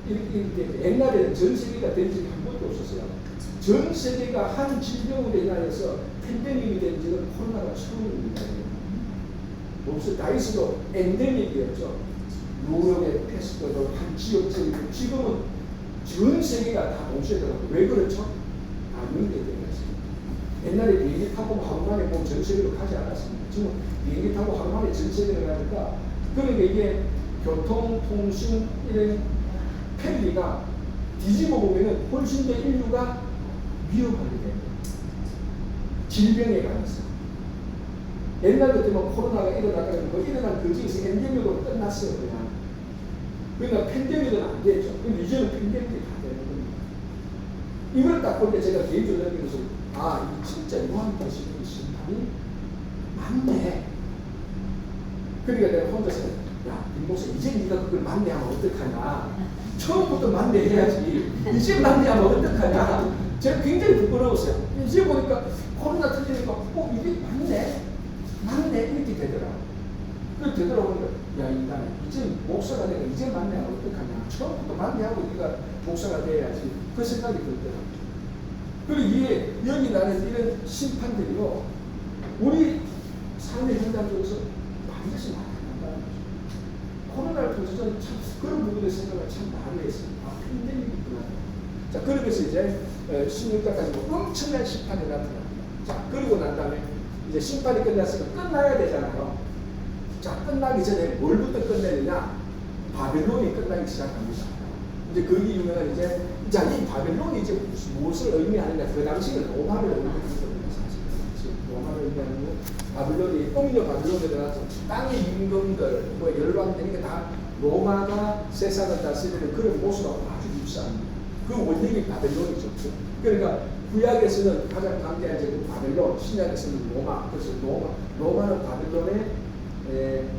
Speaker 1: 이렇게 옛날에는 전 세계가 된 적이 한 번도 없었어요. 전 세계가 한 질병으로 인하여서 팬데믹이 된 적은 코로나가 처음입니다. 없어. 다이스도 엔데믹이었죠. 유럽의 패스트도 한 지역적이고 지금은 전 세계가 다 동시에 들어가고. 왜 그렇죠? 다 연계되어 있습니다. 옛날에 비행기 타고 하루 만에 보면 전 세계로 가지 않았습니다. 지금 비행기 타고 하루 만에 전 세계로 가니까, 그러니까 이게 교통, 통신, 이런 편리가 뒤집어 보면은 훨씬 더 인류가 위험하게 됩니다. 질병에 관해서. 옛날 같으면 코로나가 일어나면 그 일어난 그 지에서 엔데믹으로 끝났어요. 그냥. 그러니까 팬데믹은 안 됐죠. 근데 이제는 팬데믹이 다 되는 겁니다. 이걸 딱 볼 때 제가 개인적으로 느끼면서 아, 이 진짜 요한계시록의 심판이 맞네. 그러니까 내가 혼자서 야, 김목사 이제 네가 그걸 만내하면 어떡하냐. 처음부터 만내해야지. 이제 만내하면 어떡하냐. 제가 굉장히 부끄러웠어요. 이제 보니까 코로나 터지니까 이게 맞네 이렇게 되더라고. 그렇게 되더라고요. 야, 인간 이제 목사가 내가 이제 만내하면 어떡하냐. 처음부터 만내하고 네가 목사가 돼야지. 그 생각이 들더라고요. 그리고 이게 여기 나는 이런 심판들이요, 우리 삶의 현장 속에서 반드시 나타난다는 거죠. 코로나를 통해서 저는 참 그런 부분의 생각을 참 많이 했습니다. 아, 팬데믹이구나. 자, 그러면서 이제 16장까지 엄청난 심판이 나타납니다. 자, 그러고 난 다음에 이제 심판이 끝났으니까 끝나야 되잖아요. 자, 끝나기 전에 뭘부터 끝내느냐? 바벨론이 끝나기 시작합니다. 이제 거기 유명한 이제, 자, 이 바벨론이 이제 무엇을 의미하느냐? 그 당시는 로마를 의미하는 겁니다, 사실. 로마를 의미하는 거. 바벨론이, 음녀 바벨론에 들어가서 땅의 임금들, 뭐 열왕들이 다 로마가 세상을 다스리는 그런 모습하고 아주 유사합니다. 그 원형이 바벨론이죠. 그러니까 구약에서는 가장 강대한 제국 바벨론, 신약에서는 로마. 그래서 로마는 바벨론의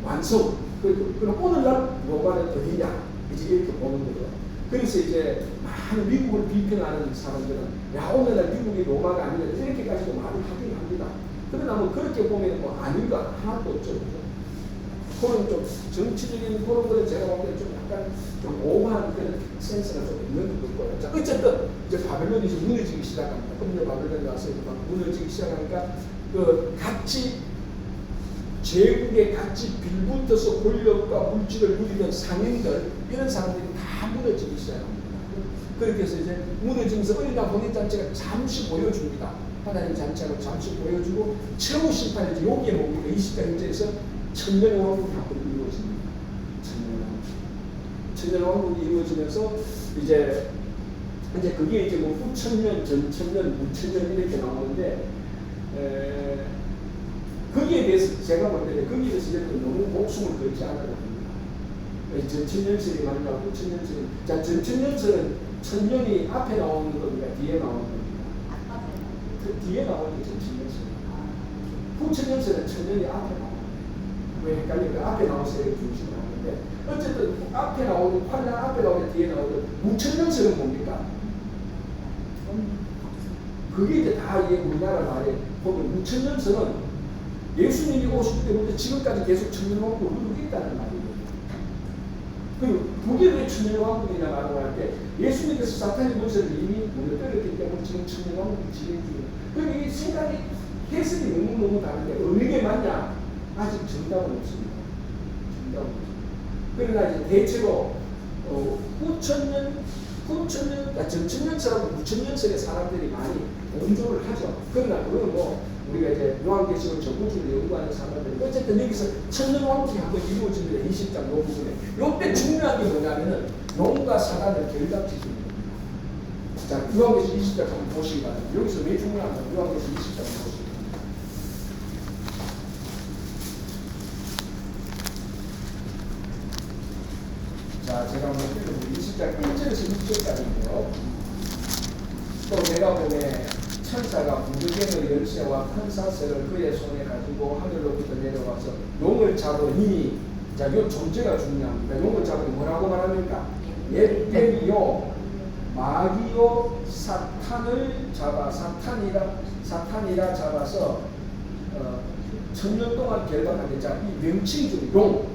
Speaker 1: 완성. 그럼 오늘날 로마는 어디냐? 이제 이렇게 보는 거죠. 그래서 이제 많은 미국을 비평하는 사람들은 야, 오늘날 미국이 로마가 아니라 이렇게까지도 말을 하긴 합니다. 그러나 뭐 그렇게 보면 뭐 아닌가 하나도 없죠. 그런 좀 정치적인 그런 거는 제가 볼 때는 좀 약간 좀 오만 그런 센스가 좀 있는 것 같고요. 자, 어쨌든 이제 바벨론이 이제 무너지기 시작합니다. 음녀 바벨론이 와서 막 무너지기 시작하니까 그 같이 제국에 같이 빌붙어서 권력과 물질을 누리던 상인들 이런 사람들이 다 무너지기 시작합니다. 그렇게 해서 이제 무너지면서 어린아 본인잔치가 잠시 보여줍니다. 하나님 잔치하고 잠시 보여주고 최후 심판이 이제 여기에 뭡니까? 20장 1절에서 천년 왕국이 한번 이루어집니다. 천년 왕국이 이루어지면서 이제 그게 이제 뭐 후천년, 전천년, 무천년 이렇게 나오는데 거기에 대해서 제가 볼 때는 거기에 대해서 너무 목숨을 걸지 않아도 됩니다. 전천년설이 말이라고 후천년설이 자 전천년설은 천년이 앞에 나오는 겁니다. 뒤에 나오는 겁니다. 그 뒤에 나오는 게 전천년설입니다. 후천년설은 천년이 앞에 나옵니다. 왜 헷갈리니까 앞에 나와서 중심을 하는데 어쨌든 앞에 나오는 환란 앞에 나오는 뒤에 나오는 무천년설은 뭡니까? 그게 이제 다 이게 우리나라 말에 보면 무천년설은 예수님이 오실 때부터 지금까지 계속 천년왕국을 흐르고 있다는 말이에요. 그리고 그게 왜 천년왕국이냐 말하고 할 때 예수님께서 사탄의 문제를 이미 무너뜨렸기 때문에 지금 천년왕국이 진행 중이에요. 그러니까 이 생각이 해석이 너무너무 다른데 어느 게 맞냐? 아직 정답은 없습니다. 정답은 없습니다. 그러나 이제 대체로 전천년설하고 무천년설의 사람들이 많이 온조를 하죠. 그러나 그건 뭐 우리가 이제 요한계시록 전구주를 연구하는 사람들이 어쨌든 여기서 천년왕국이 한번 이루어집니다. 20장 요 부분에. 요때 중요한 게 뭐냐면은 용과 사단을 결합시키는 겁니다. 자, 요한계시록 20장 한번 보시기 바랍니다. 여기서 왜 중요한가? 요한계시록 20장 보시기 바랍니다. 자, 제가 한번 읽어볼게요. 20장 1절에서 6절까지인데요. 또 내가 보매 천사가 무드갱의 열쇠와 판사쇠를 그의 손에 가지고 하늘로부터 내려와서 용을 잡으니 자, 이 존재가 중요합니다. 용을 잡으니 뭐라고 말합니까? 옙뱀이요 마귀요 사탄을 잡아 사탄이라 잡아서 천년 동안 결박한 자, 이 명칭 중 용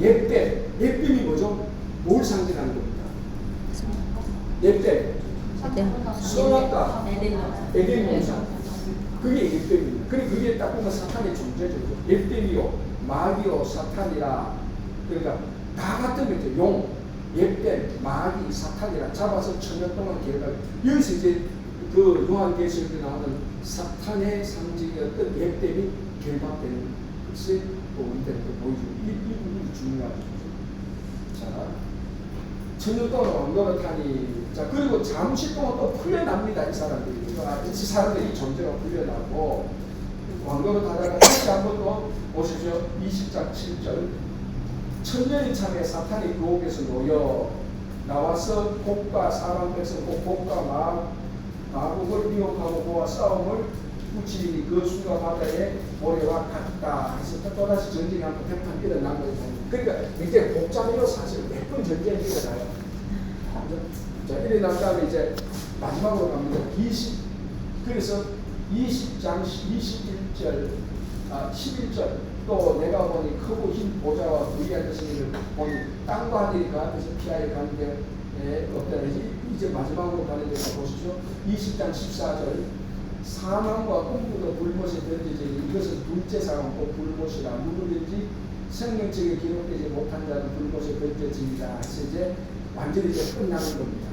Speaker 1: 옙뱀이 뭐죠? 뭘 상징하는 겁니까? 옙뱀 선악과 에덴 동산 그게 옙뱀입니다. 그리고 그게 딱 보면 사탄의 존재죠. 옙뱀이요 마귀요 사탄이라 그러니까 다 같은 거죠. 용, 옙뱀, 마귀, 사탄이라 잡아서 천년 동안 결박. 여기서 이제 그 요한계시록에 나오는 사탄의 상징이었던 옙뱀이 결박되는 것이 우리한테 보여주고 이 부분이 중요하죠. 자, 천년 동안 왕노릇 하니 자, 그리고 잠시 동안 또 풀려납니다. 이 사람들이 존재가 풀려나고 왕노릇 하다가 다시 한번 또 보시죠. 20장 7절 천년이 참에 사탄이 유혹에서 놓여 나와서 곡과 사람 백성 곡과 마국을 미혹하고 그와 싸움을 붙이니 그 수가 바다에 모래와 같다 해서 또다시 전쟁이 한번 대판 일어난 거예요. 그러니까 이제 복잡해요. 사실 몇 번 전쟁이 일어나요. 자, 일어난 다음에 이제 마지막으로 갑니다. 그래서 20장 21절 11절 또 내가 보니 크고 흰 보좌와 그의 앉으신 이를 보니 땅과 하늘이 그 앞에서 피하여 가는데 없다. 이제 마지막으로 가는 데서 보시죠. 20장 14절 사망과 꿈꾸도 불못에 던져지니 이것은 둘째 사망과 불못이라 누구든지 생명책에 기록되지 못한 자는 불못에 던져집니다. 그래서 이제 완전히 이제 끝나는 겁니다.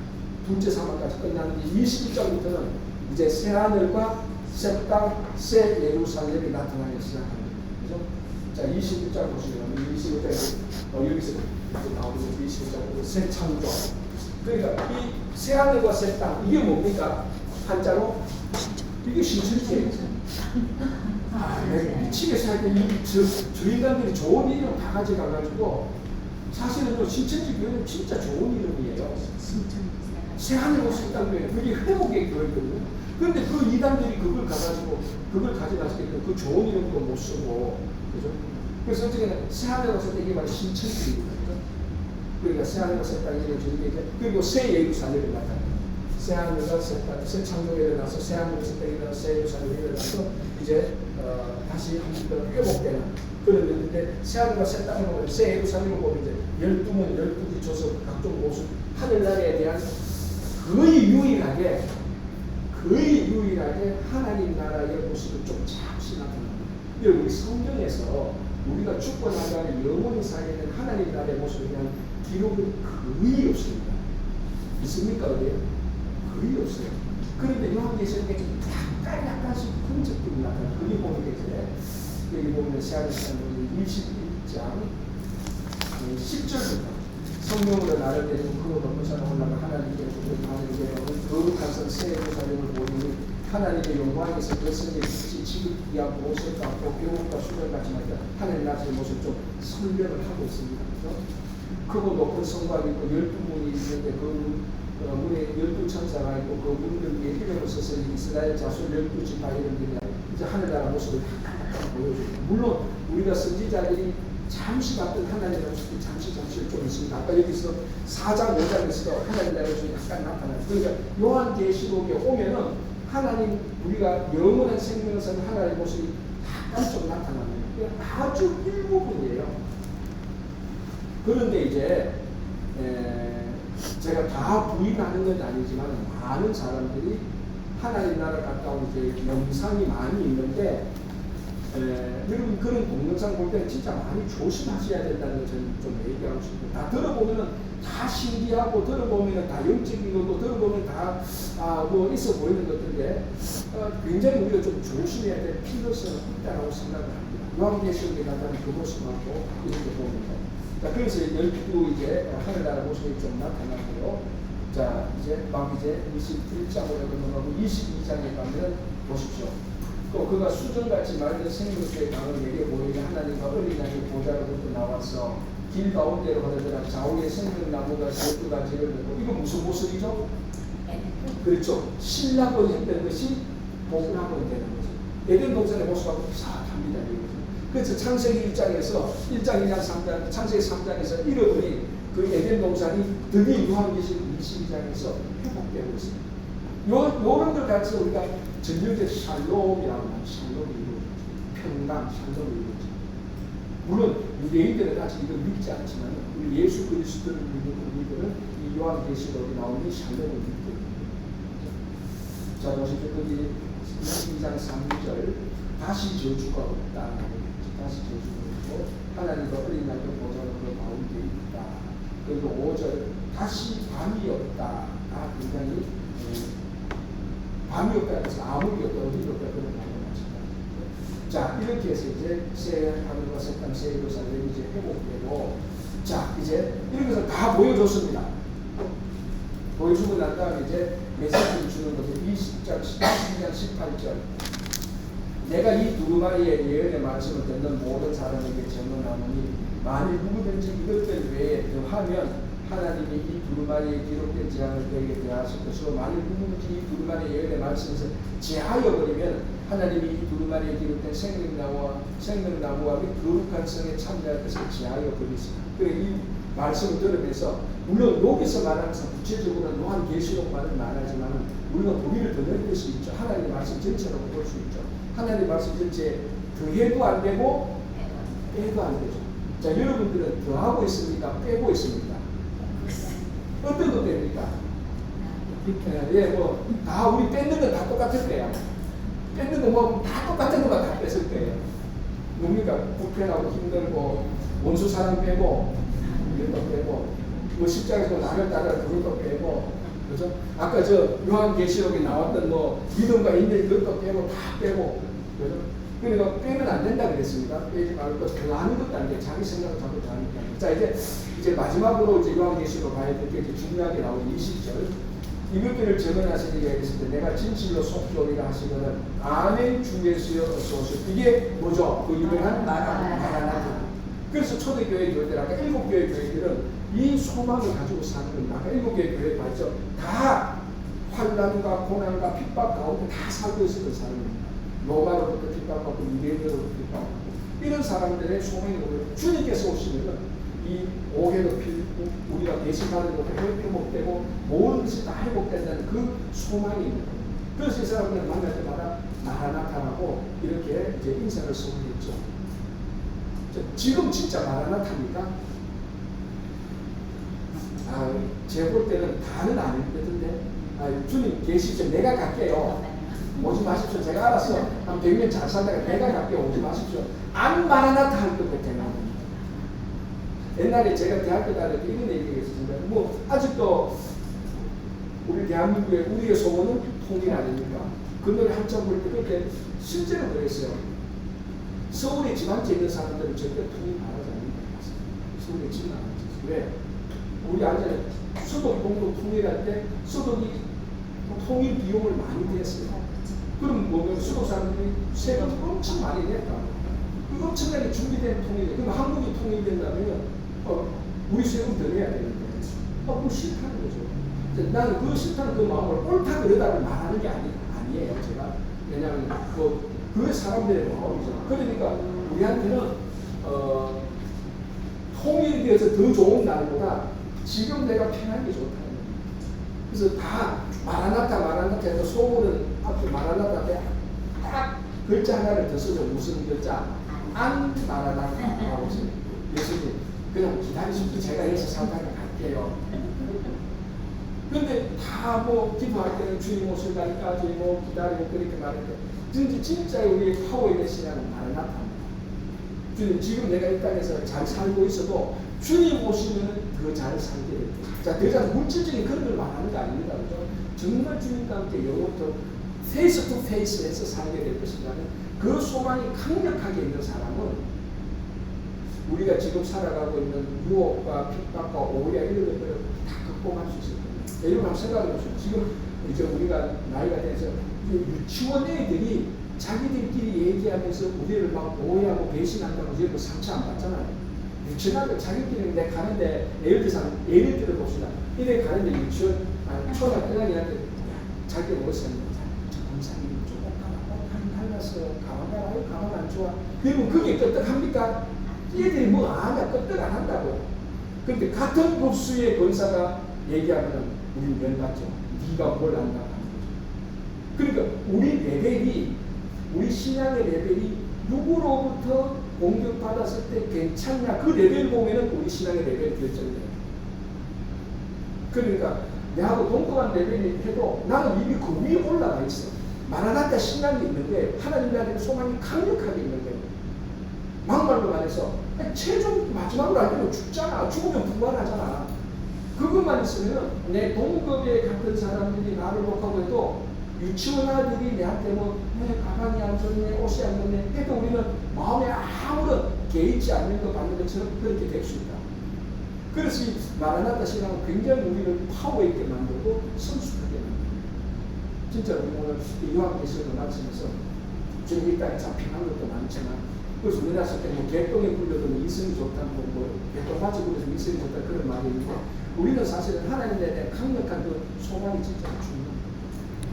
Speaker 1: 둘째 사망까지 끝나는데 21장부터는 이제 새 하늘과 새 땅, 새 예루살렘이 나타나기 시작합니다. 그죠? 자, 21장 보시면 21장 여기서 나오는 21장 새 창조. 그러니까 이 새 하늘과 새 땅 이게 뭡니까? 한자로 이게 신천지예요. 미치겠어 할 때 저 인간들이 좋은 이름 다 가져가가지고 사실은 신천지 교회는 진짜 좋은 이름이에요. 새 하늘과 새 땅교회 그게 회복의 교회거든요. 그런데 그 이단들이 그걸 가져갔을 때 그 좋은 이름도 못 쓰고, 그죠? 그래서 어쨌든 새 하늘과 새 땅 이게 바로 신천지입니다. 그러니까 새 하늘과 새 땅이라고 저렇게 이제 그리고 새 예루살렘이 나타나요. 새 하늘과 새 땅, 새 창조가 일어나서 새 하늘과 새 땅이 일어나서 새 예루살렘이 일어나서 이제 다시 한 번 더 회복되는 그런 건데 새 하늘과 새 땅을 보면 새 예루살렘을 보면 이제 12문 12개 조석 각종 모습 하늘나라에 대한 거의 유일하게 하나님 나라의 모습을 좀 잠시 나타납니다. 우리 성경에서 우리가 죽고 나가는 영원히 살아있는 하나님 나라의 모습에 대한 기록은 거의 없습니다. 있습니까? 어디에? 거의 없어요. 그런데 요한계시록에 약간씩 흔적들이 나타나요. 거기 보면 이제 여기 보면 세아리스탄 21장 10절부터 성령으로 나를 내리고 그 높은 산에 올라가 하나님께 하나님께 거룩한 산 새 예루살렘을 보니 하나님의 영광에서 그 성의 빛이 지극히야 보석 같고 배옥과 수정같이 말이야 하나님 나라의 모습을 좀 설명을 하고 있습니다. 그래서 크고 높은 성곽이 있고 12문이 있는데 그 문에 12천사가 있고 그 문들 위에 이름을 써서 이스라엘 자손 12지파이들이 이제 하늘나라 모습을 보여줍니다. 물론 우리가 선지자들이 잠시 봤던 하나님의 모습이 잠시 좀 있습니다. 아까 여기서 4장 5장에서도 하나님의 모습이 약간 나타나요. 그러니까 요한계시록에 오면은 하나님 우리가 영원한 생명을 사는 하나님의 모습이 약간 좀 나타납니다. 아주 일부분이에요. 그런데 이제 제가 다 부인하는 건 아니지만 많은 사람들이 하나님 나라 가까운 이제 영상이 많이 있는데 여러분 그런 동영상 볼 때는 진짜 많이 조심하셔야 된다는 걸 저는 좀 얘기하고 싶습니다. 다 들어보면은 다 신기하고 들어보면은 다 영적인 거고 들어보면 다 뭐 있어 보이는 것들인데 굉장히 우리가 좀 조심해야 될 필요성이 있다고 생각을 합니다. 요한계시록에 나타나는 그 모습하고 이렇게 보면 자, 그래서 12도 이제 하늘나라 모습이 좀 나타나고요. 자, 이제 막 이제 21장으로 넘어가고 22장에 가면 보십시오. 또 그가 수정같이 맑은 생명수의 강을 내게 보이게 하나님과 어린 양의 보좌로부터 나와서 길 가운데로 가더라 좌우에 생명나무가 12가지를 내고 이거 무슨 모습이죠? 그렇죠. 신락을 했던 것이 복락을 되는 거죠. 에덴 동산의 모습하고 비슷합니다. 그래서 창세기 1장에서 1장, 2장, 3장, 창세기 3장에서 잃어버린 그 에덴 동산이 드디어 요한계시록 22장에서 회복되고 있습니다. 요런 걸 가지고 우리가 전율적 샬롬이라고 하는 샬롬이 이루어지죠. 평강, 샬롬이 이루어지죠. 물론 유대인들은 아직 이걸 믿지 않지만 우리 예수 그리스도를 믿는 우리들은 이 요한계시록에 나오는 샬롬을 믿고 있습니다. 자, 보시죠. 거기 22장 3절 다시 저주가 없다. 다시 저주가 없고 하나님과 어린 양의 보좌로 나온 게 있다. 그리고 5절 다시 밤이 없다. 굉장히 밤이 없다 해서 아무리 없다 어디 없다 그런 말을 마찬가지입니다. 자, 이렇게 해서 이제 새 하늘과 새 땅 새 예루살렘이 이제 회복되고 자 이제 이런 것을 다 보여줬습니다. 보여주고 난 다음에 이제 메시지를 주는 것을 20장 18절 내가 이 두루마리의 예언의 말씀을 듣는 모든 사람에게 증언하노니 만일 누구든지 이것들 외에 더하면 하나님이 이 두루마리에 기록된 재앙을 그에게 대하실 것이고 만일 누구든지 이 두루마리의 예언의 말씀에서 제하여 버리면 하나님이 이 두루마리에 기록된 생명나무와 및 거룩한 성에 참여할 것을 제하여 버리시다. 그래 이 말씀을 들으면서 물론 여기서 말하는 구체적으로는 요한계시록만은 말하지만 우리가 우리를 더 넓힐 수 있죠. 하나님의 말씀 전체로 볼 수 있죠. 하나님의 말씀 전체에 더해도 안 되고 빼도 안 되죠. 자, 여러분들은 더하고 있습니까? 빼고 있습니까? 어떤 것 됩니까? 예, 뭐 다 우리 뺏는 건 다 똑같을 거예요. 뺏는 거 뭐 다 똑같은 것만 다 뺏을 거예요. 뭡니까? 불편하고 힘들고 원수 사랑 빼고 이런 거 빼고 뭐 십자가에서 나를 따라 그것도 빼고 그죠? 아까 저 요한계시록에 나왔던 뭐 믿음과 인내 그것도 빼고 다 빼고, 그죠? 그러니까 빼면 안 된다 그랬습니다. 빼지 말고 더하는 것도 안 돼. 자기 생각을 자꾸 더하는 게 아니에요. 자, 이제 마지막으로 이제 요한계시록 봐야 될 게 이제 중요하게 나오는 20절. 이것들을 증언하시니가 하겠습니다. 내가 진실로 속죄오리라 하시거든 아멘 주 예수여 어서 오시오. 이게 뭐죠? 그 유명한 마라나타. 그래서 초대교회 교회들, 아까 7교회 교회들은 이 소망을 가지고 사는 겁니다. 아까 7교회 교회 봤죠? 다 환난과 고난과 핍박 가운데 다 살고 있었던 사람입니다. 로마로부터 핍박받고 유대인으로부터 핍박받고 이런 사람들의 소망이 뭐예요? 주님께서 오시면은 이 오해도 필고 우리가 배신받은 것도 회복되고 모든 것이 다 회복된다는 그 소망이 있는 거예요. 그래서 이 사람들을 만날 때마다 마라나타라고 이렇게 이제 인사를 쓰고 있죠. 지금 진짜 마라나타입니까? 제가 볼 때는 다는 아니거든요. 주님 계시죠? 내가 갈게요. 오지 마십시오. 제가 알아서 한 100년 잘 살다가 내가 갈게요. 오지 마십시오. 안 마라나타 할 것 같아요. 옛날에 제가 대학교 다닐 때 이런 얘기가 있었습니다. 뭐 아직도 우리 대한민국의 우리의 소원은 통일 아닙니까? 그 노래 한참 부를 때 그렇게 실제로 그랬어요. 서울에 집안지에 있는 사람들은 절대 통일 바라지 않는다. 서울에 집은 안 하지. 왜? 우리 아재 수도 공도 통일할 때 수도기 통일 비용을 많이 냈어요. 그럼 뭐 수도 사람들이 세금 엄청 많이 냈다. 그 엄청나게 준비된 통일이에요. 그럼 한국이 통일된다면 우리 세금 더 내야 되는데 그거 싫다는 거죠. 나는 그 싫다는 그 마음을 옳다 그러다고 말하는 게 아니에요. 제가. 왜냐하면 그 사람들의 마음이죠. 그러니까 우리한테는 통일에 대해서 더 좋은 날보다 지금 내가 편한 게 좋다는 거예요. 그래서 다 마라나타 해서 소문은 앞에 마라나타 때 딱 글자 하나를 더 써서 무슨 글자? 안 마라나타라고 써요. 예수님 그냥 기다리십시오. 제가 여기서 살다가 갈게요. 근데 다 뭐 기도할 때는 주님 오실 날까지 뭐 기다리고 그렇게 말했는데 진짜 우리의 파워 있는 신앙은 마라나타입니다. 주님 지금 내가 이 땅에서 잘 살고 있어도 주님 오시면 더 잘 살게 됩니다. 자, 더 이상 물질적인 그런 걸 말하는 거 아닙니다. 그죠? 정말 주님과 함께 영원토 페이스 투 페이스에서 살게 될 것이라는 그 소망이 강력하게 있는 사람은 우리가 지금 살아가고 있는 유혹과 핍박과 오해 이런 것들을 다 극복할 수 있을 겁니다. 여러분 한번 생각해 보세요. 지금 이제 우리가 나이가 돼서 유치원 애들이 자기들끼리 얘기하면서 우리를 막 오해하고 배신한다고 이제 상처 안 받잖아요. 유치원을 자기끼리 내 가는데 예를 들어 봅시다. 이래 가는데 유치원 초등학교한테 자기가 무엇을 했는지 저 검사님 조금 가만 달랐어. 가만 안 좋아. 그러면 그게 끄떡합니까? 얘들이 뭐 아냐 끄떡 안 한다고. 그런데 같은 급수의 권사가 얘기하면 우리는 열받죠. 네가 뭘 안다 하는 거죠. 그러니까 우리 레벨이 우리 신앙의 레벨이 누구로부터 공격받았을 때 괜찮냐 그 레벨 보면은 우리 신앙의 레벨이 결정돼요. 그러니까 내하고 동등한 레벨이 해도 나는 이미 그 위에 올라가 있어. 마라나타 신앙이 있는데 하나님 나라의 소망이 강력하게 있는 거예요. 막말로 말해서 최종 마지막으로 알면 죽잖아. 죽으면 부활하잖아. 그것만 있으면 내 동급에 같은 사람들이 나를 욕하고 해도 유치원 아들이 내한테 뭐 가방이 안 좋네 옷이 안 좋네 해도 우리는 마음에 아무런 개의치 않는 거 받는 것처럼 그렇게 될 수 있다. 그래서 이 마라나타 신앙은 굉장히 우리를 파워 있게 만들고 성숙하게 만듭니다. 진짜 우리 오늘 요한계시록을 마치면서 지금 이 땅에 잡힌한 것도 많지만 그래서 우리 나서 때뭐 개똥에 굴려도 이성이 좋다고 뭐 개똥같이 굴려서 이성이 좋다 그런 말이 있는데 우리는 사실은 하나님에 대한 강력한 그 소망이 진짜 중요합니다.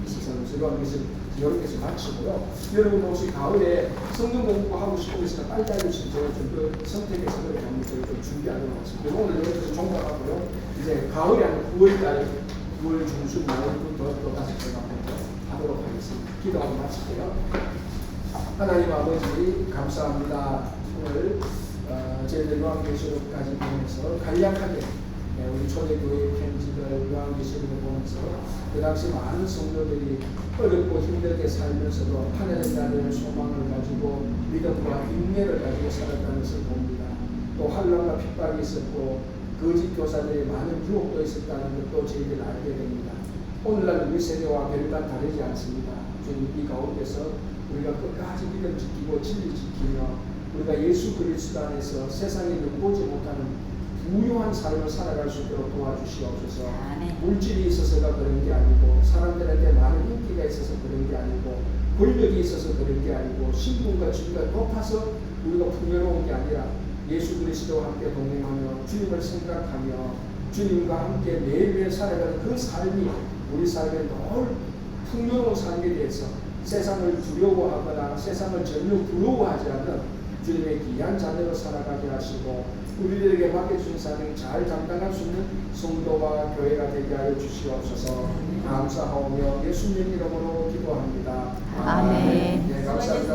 Speaker 1: 이 시간에서 요한계시록 여러분께서 마치고요. 여러분 혹시 가을에 성경 공부하고 싶은 것이나 빨리빨리 그 선택해서 그렇게 한번 좀 준비하도록 하겠습니다. 오늘 여기서 종강하고요. 이제 가을에 한 9월달 9월 중순 말부터 또 다시 제가 하도록 하겠습니다. 기도하고 마칠게요. 하나님 아버지 감사합니다. 오늘 저희들 요한계시록까지 보면서 간략하게 우리 초대교회 편지들 요한계시록을 보면서 그 당시 많은 성도들이 어렵고 힘들게 살면서도 하나님 나라의 소망을 가지고 믿음과 인내를 가지고 살았다는 것을 봅니다. 또 환난과 핍박이 있었고 거짓 교사들의 많은 유혹도 있었다는 것도 저희들 알게 됩니다. 오늘날 우리 세대와 별반 다르지 않습니다. 주님 이 가운데서 우리가 끝까지 믿음 지키고 진리 지키며 우리가 예수 그리스도 안에서 세상에 눈보지 못하는 부유한 삶을 살아갈 수 있도록 도와주시옵소서. 물질이 있어서가 그런 게 아니고 사람들한테 많은 인기가 있어서 그런 게 아니고 권력이 있어서 그런 게 아니고 신분과 지위가 높아서 우리가 풍요로운 게 아니라 예수 그리스도와 함께 동행하며 주님을 생각하며 주님과 함께 매일매일 살아가는 그 삶이 우리 삶의 늘 풍요로운 삶에 대해서 세상을 두려워하거나 세상을 전혀 부러워하지 않는 주님의 귀한 자녀로 살아가게 하시고 우리들에게 맡겨주신 사명 잘 감당할 수 있는 성도와 교회가 되게 하여 주시옵소서. 감사하오며 예수님 이름으로 기도합니다.
Speaker 2: 아멘.
Speaker 1: 네, 감사합니다.